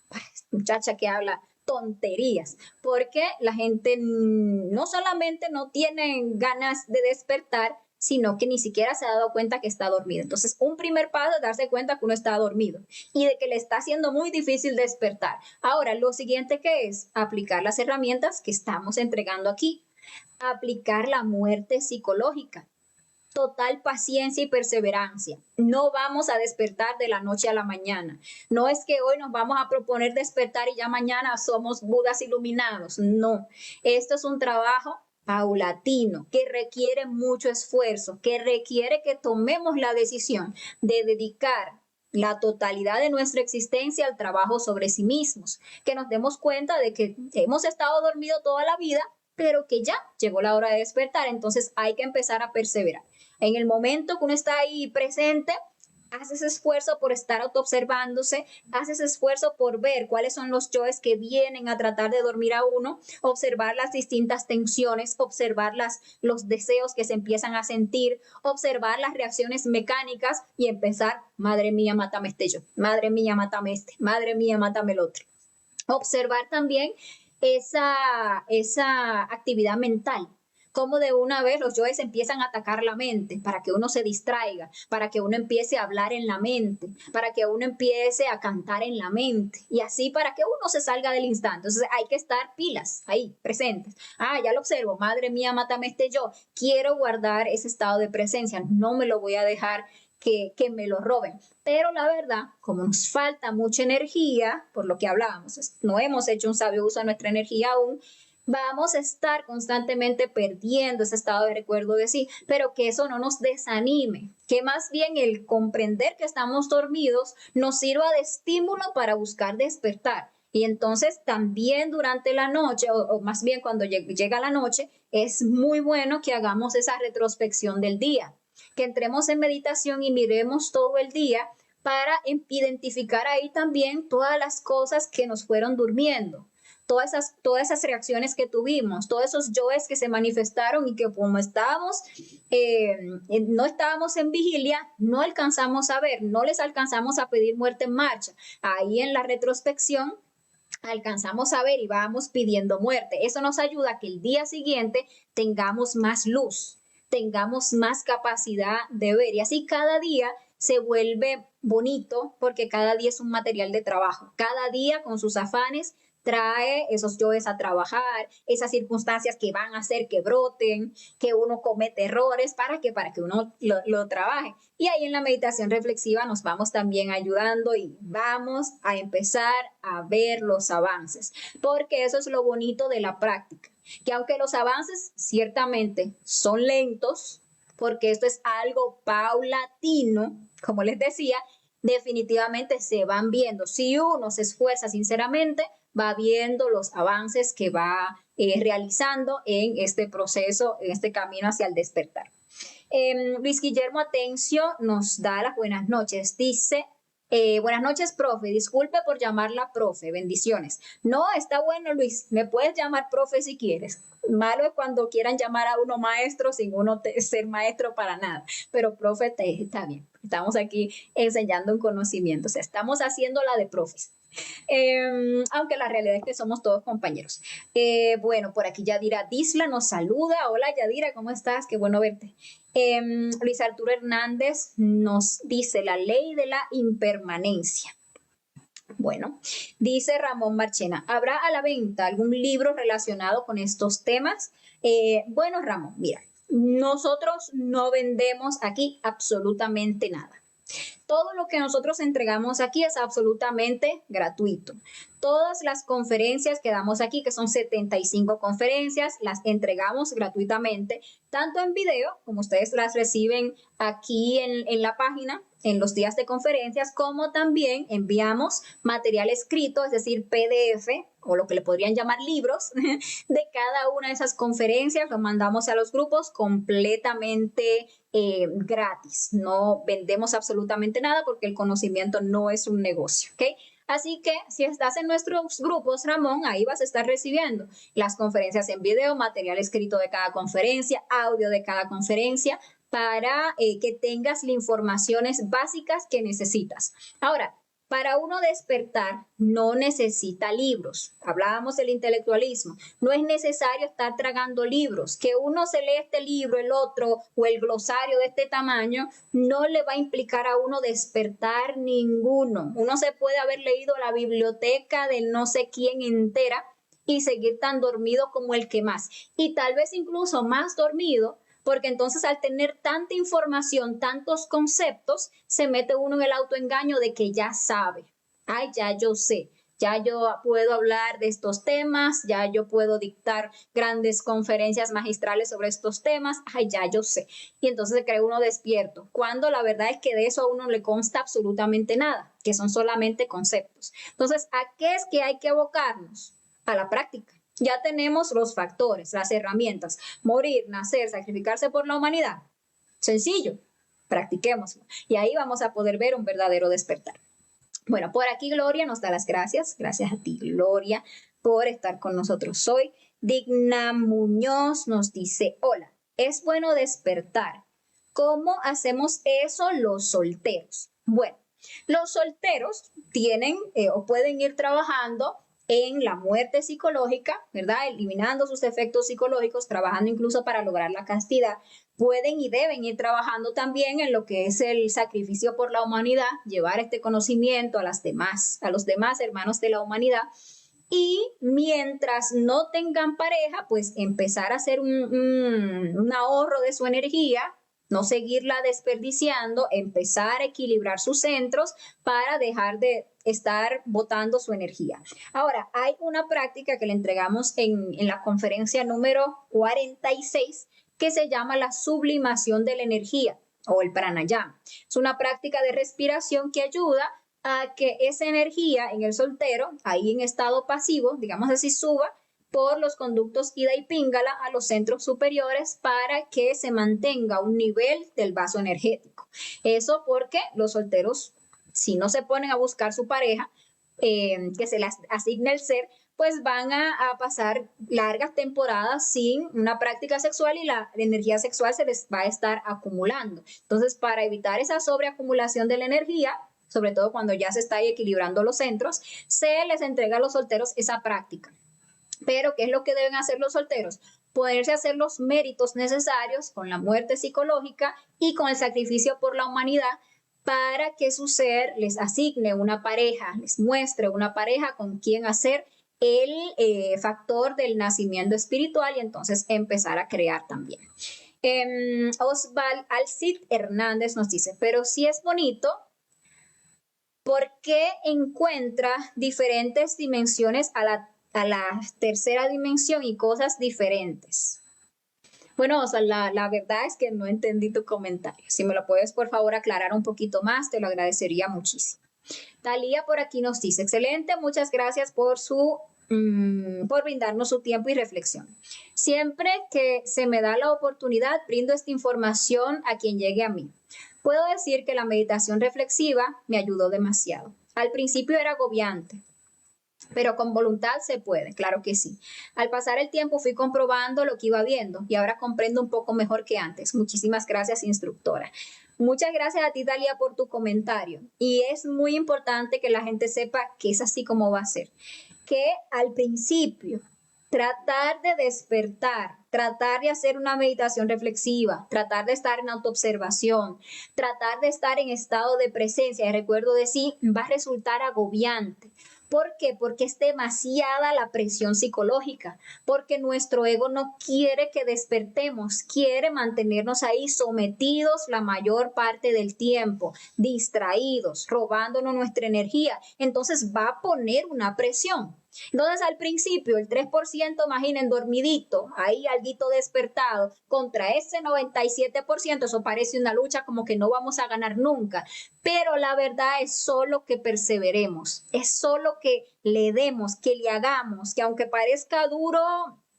Ay, muchacha que habla tonterías, porque la gente no solamente no tiene ganas de despertar, sino que ni siquiera se ha dado cuenta que está dormido. Entonces, un primer paso es darse cuenta que uno está dormido y de que le está haciendo muy difícil despertar. Ahora, lo siguiente que es aplicar las herramientas que estamos entregando aquí. Aplicar la muerte psicológica. Total paciencia y perseverancia. No vamos a despertar de la noche a la mañana. No es que hoy nos vamos a proponer despertar y ya mañana somos Budas iluminados. No, esto es un trabajo paulatino, que requiere mucho esfuerzo, que requiere que tomemos la decisión de dedicar la totalidad de nuestra existencia al trabajo sobre sí mismos, que nos demos cuenta de que hemos estado dormidos toda la vida, pero que ya llegó la hora de despertar. Entonces hay que empezar a perseverar. En el momento que uno está ahí presente, haces esfuerzo por estar autoobservándose, haces esfuerzo por ver cuáles son los yoes que vienen a tratar de dormir a uno, observar las distintas tensiones, observar los deseos que se empiezan a sentir, observar las reacciones mecánicas y empezar: madre mía, mátame este yo, madre mía, mátame este, madre mía, mátame el otro. Observar también esa actividad mental, cómo de una vez los yoes empiezan a atacar la mente para que uno se distraiga, para que uno empiece a hablar en la mente, para que uno empiece a cantar en la mente, y así para que uno se salga del instante. Entonces hay que estar pilas ahí, presentes. Ya lo observo, madre mía, mátame este yo. Quiero guardar ese estado de presencia, no me lo voy a dejar que me lo roben. Pero la verdad, como nos falta mucha energía, por lo que hablábamos, no hemos hecho un sabio uso de nuestra energía aún, vamos a estar constantemente perdiendo ese estado de recuerdo de sí, pero que eso no nos desanime, que más bien el comprender que estamos dormidos nos sirva de estímulo para buscar despertar. Y entonces también durante la noche, o más bien cuando llega la noche, es muy bueno que hagamos esa retrospección del día, que entremos en meditación y miremos todo el día para identificar ahí también todas las cosas que nos fueron durmiendo. Todas esas reacciones que tuvimos, todos esos yoes que se manifestaron y que como no estábamos en vigilia, no alcanzamos a ver, no les alcanzamos a pedir muerte en marcha. Ahí en la retrospección alcanzamos a ver y vamos pidiendo muerte. Eso nos ayuda a que el día siguiente tengamos más luz, tengamos más capacidad de ver, y así cada día se vuelve bonito, porque cada día es un material de trabajo, cada día con sus afanes trae esos yoes a trabajar, esas circunstancias que van a hacer que broten, que uno comete errores, para que uno lo trabaje. Y ahí en la meditación reflexiva nos vamos también ayudando y vamos a empezar a ver los avances, porque eso es lo bonito de la práctica, que aunque los avances ciertamente son lentos, porque esto es algo paulatino, como les decía, definitivamente se van viendo. Si uno se esfuerza sinceramente, va viendo los avances que va realizando en este proceso, en este camino hacia el despertar. Luis Guillermo Atencio nos da las buenas noches. Dice, buenas noches, profe. Disculpe por llamarla profe. Bendiciones. No, está bueno, Luis. Me puedes llamar profe si quieres. Malo es cuando quieran llamar a uno maestro sin uno ser maestro para nada. Pero profe está bien. Estamos aquí enseñando un conocimiento. O sea, estamos haciendo la de profes. Aunque la realidad es que somos todos compañeros. Bueno, por aquí Yadira Disla nos saluda. Hola Yadira, ¿cómo estás? Qué bueno verte. Luis Arturo Hernández nos dice la ley de la impermanencia. Bueno, dice Ramón Marchena, ¿habrá a la venta algún libro relacionado con estos temas? Bueno, Ramón, mira, nosotros no vendemos aquí absolutamente nada. Todo lo que nosotros entregamos aquí es absolutamente gratuito. Todas las conferencias que damos aquí, que son 75 conferencias, las entregamos gratuitamente, tanto en video, como ustedes las reciben aquí en la página, en los días de conferencias, como también enviamos material escrito, es decir, PDF, o lo que le podrían llamar libros, de cada una de esas conferencias, lo mandamos a los grupos completamente gratis. No vendemos absolutamente nada porque el conocimiento no es un negocio, ¿ok? Así que si estás en nuestros grupos, Ramón, ahí vas a estar recibiendo las conferencias en video, material escrito de cada conferencia, audio de cada conferencia, para que tengas las informaciones básicas que necesitas. Ahora, para uno despertar no necesita libros. Hablábamos del intelectualismo. No es necesario estar tragando libros. Que uno se lee este libro, el otro, o el glosario de este tamaño, no le va a implicar a uno despertar ninguno. Uno se puede haber leído la biblioteca del no sé quién entera y seguir tan dormido como el que más. Y tal vez incluso más dormido, porque entonces al tener tanta información, tantos conceptos, se mete uno en el autoengaño de que ya sabe. Ay, ya yo sé, ya yo puedo hablar de estos temas, ya yo puedo dictar grandes conferencias magistrales sobre estos temas, ay, ya yo sé. Y entonces se cree uno despierto, cuando la verdad es que de eso a uno le consta absolutamente nada, que son solamente conceptos. Entonces, ¿a qué es que hay que abocarnos? A la práctica. Ya tenemos los factores, las herramientas, morir, nacer, sacrificarse por la humanidad. Sencillo, practiquémoslo. Y ahí vamos a poder ver un verdadero despertar. Bueno, por aquí Gloria nos da las gracias. Gracias a ti, Gloria, por estar con nosotros hoy. Digna Muñoz nos dice, hola, es bueno despertar. ¿Cómo hacemos eso los solteros? Bueno, los solteros tienen o pueden ir trabajando en la muerte psicológica, ¿verdad? Eliminando sus efectos psicológicos, trabajando incluso para lograr la castidad. Pueden y deben ir trabajando también en lo que es el sacrificio por la humanidad, llevar este conocimiento a los demás hermanos de la humanidad. Y mientras no tengan pareja, pues empezar a hacer un ahorro de su energía, no seguirla desperdiciando, empezar a equilibrar sus centros para dejar de estar botando su energía. Ahora, hay una práctica que le entregamos en la conferencia número 46 que se llama la sublimación de la energía o el pranayama. Es una práctica de respiración que ayuda a que esa energía en el soltero, ahí en estado pasivo, digamos así, suba por los conductos Ida y Píngala a los centros superiores para que se mantenga un nivel del vaso energético. Eso porque los solteros, si no se ponen a buscar su pareja, que se les asigne el ser, pues van a pasar largas temporadas sin una práctica sexual y la energía sexual se les va a estar acumulando. Entonces, para evitar esa sobreacumulación de la energía, sobre todo cuando ya se está equilibrando los centros, se les entrega a los solteros esa práctica. Pero, ¿qué es lo que deben hacer los solteros? Poderse hacer los méritos necesarios con la muerte psicológica y con el sacrificio por la humanidad para que su ser les asigne una pareja, les muestre una pareja con quien hacer el factor del nacimiento espiritual y entonces empezar a crear también. Osval Alcid Hernández nos dice, pero si es bonito, ¿por qué encuentra diferentes dimensiones a la tercera dimensión y cosas diferentes? Bueno, o sea, la verdad es que no entendí tu comentario. Si me lo puedes, por favor, aclarar un poquito más, te lo agradecería muchísimo. Talía por aquí nos dice, excelente, muchas gracias por brindarnos su tiempo y reflexión. Siempre que se me da la oportunidad, brindo esta información a quien llegue a mí. Puedo decir que la meditación reflexiva me ayudó demasiado. Al principio era agobiante, pero con voluntad se puede, claro que sí. Al pasar el tiempo fui comprobando lo que iba viendo y ahora comprendo un poco mejor que antes. Muchísimas gracias, instructora. Muchas gracias a ti, Dalia, por tu comentario. Y es muy importante que la gente sepa que es así como va a ser. Que al principio tratar de despertar, tratar de hacer una meditación reflexiva, tratar de estar en autoobservación, tratar de estar en estado de presencia y recuerdo de sí, va a resultar agobiante. ¿Por qué? Porque es demasiada la presión psicológica, porque nuestro ego no quiere que despertemos, quiere mantenernos ahí sometidos la mayor parte del tiempo, distraídos, robándonos nuestra energía. Entonces va a poner una presión. Entonces al principio el 3%, imaginen, dormidito, ahí alguito despertado, contra ese 97%, eso parece una lucha como que no vamos a ganar nunca, pero la verdad es solo que perseveremos, es solo que le demos, que le hagamos, que aunque parezca duro,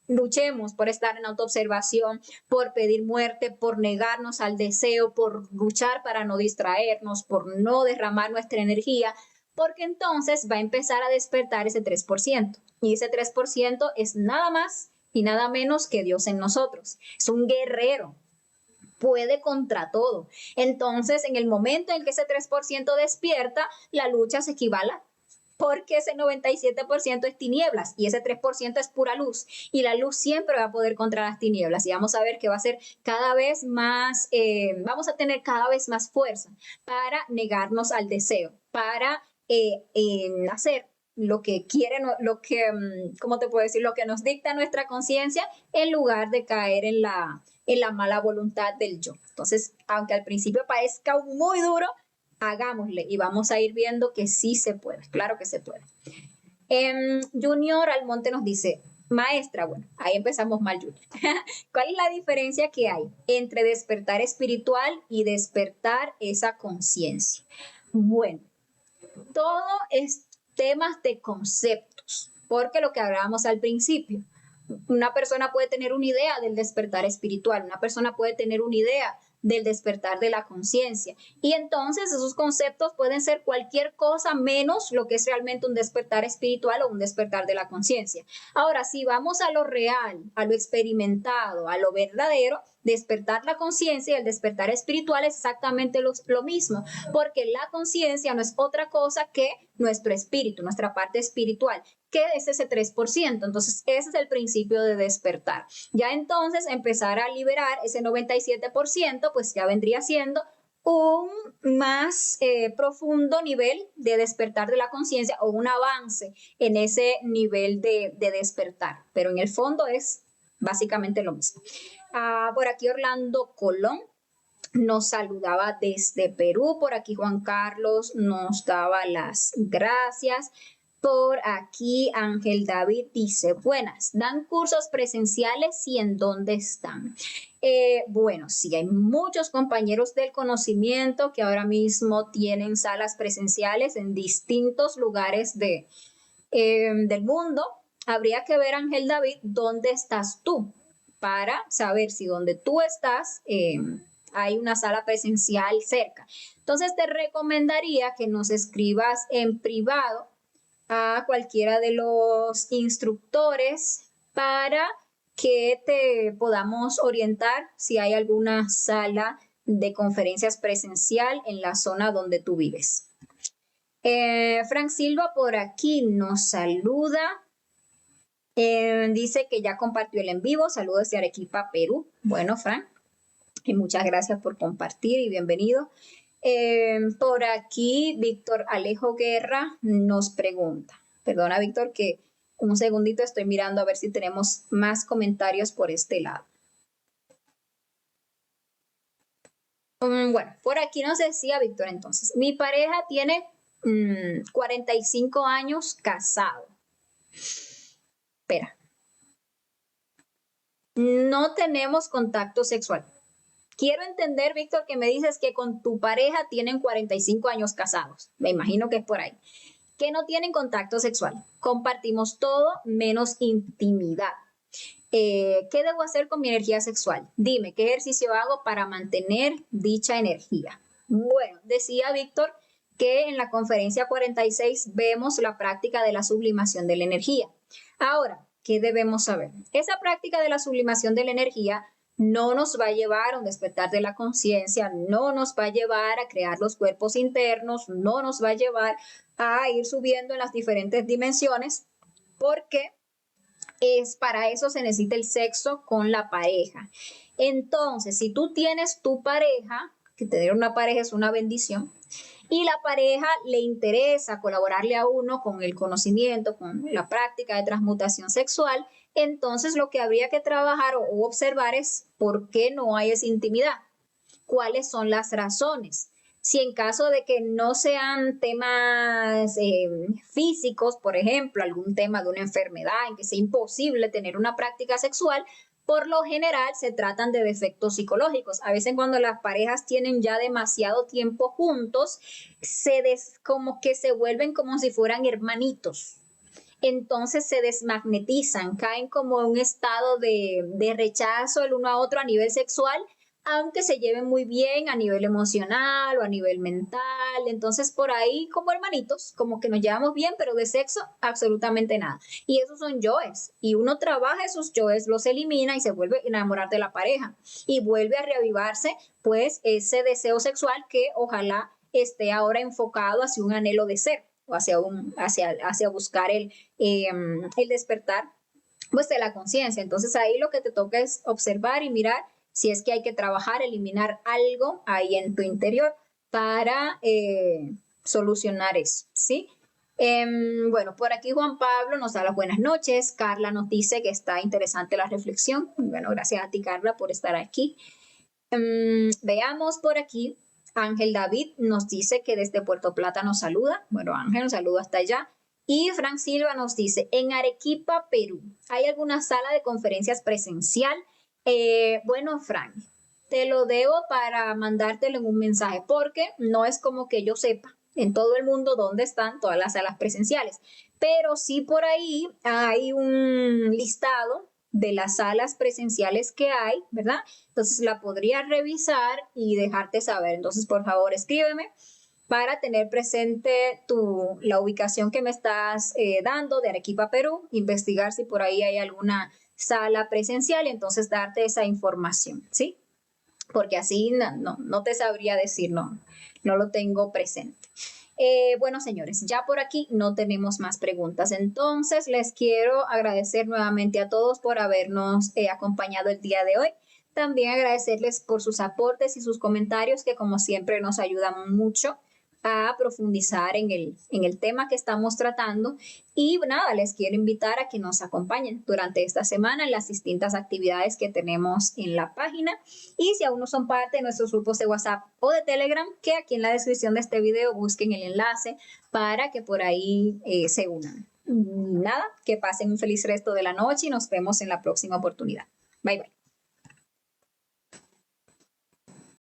luchemos por estar en autoobservación, por pedir muerte, por negarnos al deseo, por luchar para no distraernos, por no derramar nuestra energía, porque entonces va a empezar a despertar ese 3%. Y ese 3% es nada más y nada menos que Dios en nosotros. Es un guerrero, puede contra todo. Entonces, en el momento en que ese 3% despierta, la lucha se equivala porque ese 97% es tinieblas y ese 3% es pura luz y la luz siempre va a poder contra las tinieblas y vamos a ver que va a ser cada vez más, vamos a tener cada vez más fuerza para negarnos al deseo, para hacer lo que quieren, lo que, ¿cómo te puedo decir? Lo que nos dicta nuestra conciencia en lugar de caer en la mala voluntad del yo. Entonces, aunque al principio parezca muy duro, hagámosle y vamos a ir viendo que sí se puede, claro que se puede. Junior Almonte nos dice, maestra, bueno, ahí empezamos mal, Junior. ¿Cuál es la diferencia que hay entre despertar espiritual y despertar esa conciencia? Bueno, todo es temas de conceptos, porque lo que hablábamos al principio, una persona puede tener una idea del despertar espiritual, una persona puede tener una idea del despertar de la conciencia. Y entonces esos conceptos pueden ser cualquier cosa menos lo que es realmente un despertar espiritual o un despertar de la conciencia. Ahora, si vamos a lo real, a lo experimentado, a lo verdadero, despertar la conciencia y el despertar espiritual es exactamente lo mismo, porque la conciencia no es otra cosa que nuestro espíritu, nuestra parte espiritual, que es ese 3%. Entonces, ese es el principio de despertar. Ya entonces, empezar a liberar ese 97%, pues ya vendría siendo un más profundo nivel de despertar de la conciencia o un avance en ese nivel de despertar. Pero en el fondo es básicamente lo mismo. Por aquí Orlando Colón nos saludaba desde Perú. Por aquí Juan Carlos nos daba las gracias. Por aquí Ángel David dice, buenas, ¿dan cursos presenciales y en dónde están? Bueno, sí, hay muchos compañeros del conocimiento que ahora mismo tienen salas presenciales en distintos lugares del mundo. Habría que ver, Ángel David, dónde estás tú para saber si donde tú estás hay una sala presencial cerca. Entonces te recomendaría que nos escribas en privado a cualquiera de los instructores para que te podamos orientar si hay alguna sala de conferencias presencial en la zona donde tú vives. Frank Silva por aquí nos saluda. Dice que ya compartió el en vivo. Saludos de Arequipa, Perú. Bueno, Frank, y muchas gracias por compartir y bienvenido. Por aquí, Víctor Alejo Guerra nos pregunta. Perdona, Víctor, que Un segundito, estoy mirando a ver si tenemos más comentarios por este lado. Bueno, por aquí nos decía Víctor entonces, mi pareja tiene 45 años casado. Espera. No tenemos contacto sexual. Quiero entender, Víctor, que me dices que con tu pareja tienen 45 años casados. Me imagino que es por ahí. Que no tienen contacto sexual. Compartimos todo menos intimidad. ¿Qué debo hacer con mi energía sexual? Dime, ¿qué ejercicio hago para mantener dicha energía? Bueno, decía Víctor que en la conferencia 46 vemos la práctica de la sublimación de la energía. Ahora, ¿qué debemos saber? Esa práctica de la sublimación de la energía no nos va a llevar a un despertar de la conciencia, no nos va a llevar a crear los cuerpos internos, no nos va a llevar a ir subiendo en las diferentes dimensiones, porque para eso se necesita el sexo con la pareja. Entonces, si tú tienes tu pareja, que tener una pareja es una bendición, y la pareja le interesa colaborarle a uno con el conocimiento, con la práctica de transmutación sexual, entonces lo que habría que trabajar o observar es por qué no hay esa intimidad, cuáles son las razones. Si en caso de que no sean temas físicos, por ejemplo, algún tema de una enfermedad en que sea imposible tener una práctica sexual, por lo general se tratan de defectos psicológicos. A veces cuando las parejas tienen ya demasiado tiempo juntos, como que se vuelven como si fueran hermanitos. Entonces se desmagnetizan, caen como en un estado de rechazo el uno a otro a nivel sexual, aunque se lleven muy bien a nivel emocional o a nivel mental. Entonces por ahí como hermanitos, como que nos llevamos bien, pero de sexo absolutamente nada. Y esos son yoes. Y uno trabaja esos yoes, los elimina y se vuelve a enamorar de la pareja. Y vuelve a reavivarse pues ese deseo sexual que ojalá esté ahora enfocado hacia un anhelo de ser o hacia buscar el despertar pues de la conciencia. Entonces ahí lo que te toca es observar y mirar si es que hay que trabajar, eliminar algo ahí en tu interior para solucionar eso, ¿sí? Bueno, por aquí Juan Pablo nos da las buenas noches. Carla nos dice que está interesante la reflexión. Bueno, gracias a ti, Carla, por estar aquí. Veamos por aquí. Ángel David nos dice que desde Puerto Plata nos saluda. Bueno, Ángel nos saluda hasta allá. Y Frank Silva nos dice, en Arequipa, Perú, ¿hay alguna sala de conferencias presencial? Bueno, Frank, te lo debo para mandártelo en un mensaje, porque no es como que yo sepa en todo el mundo dónde están todas las salas presenciales, pero sí por ahí hay un listado de las salas presenciales que hay, ¿verdad? Entonces la podría revisar y dejarte saber. Entonces, por favor, escríbeme para tener presente la ubicación que me estás dando de Arequipa, Perú, investigar si por ahí hay alguna sala presencial y entonces darte esa información, ¿sí? Porque así no te sabría decir, no lo tengo presente. Bueno, señores, ya por aquí no tenemos más preguntas. Entonces, les quiero agradecer nuevamente a todos por habernos acompañado el día de hoy. También agradecerles por sus aportes y sus comentarios que como siempre nos ayudan mucho a profundizar en el tema que estamos tratando. Y nada, les quiero invitar a que nos acompañen durante esta semana en las distintas actividades que tenemos en la página. Y si aún no son parte de nuestros grupos de WhatsApp o de Telegram, que aquí en la descripción de este video busquen el enlace para que por ahí se unan. Nada, que pasen un feliz resto de la noche y nos vemos en la próxima oportunidad. Bye, bye.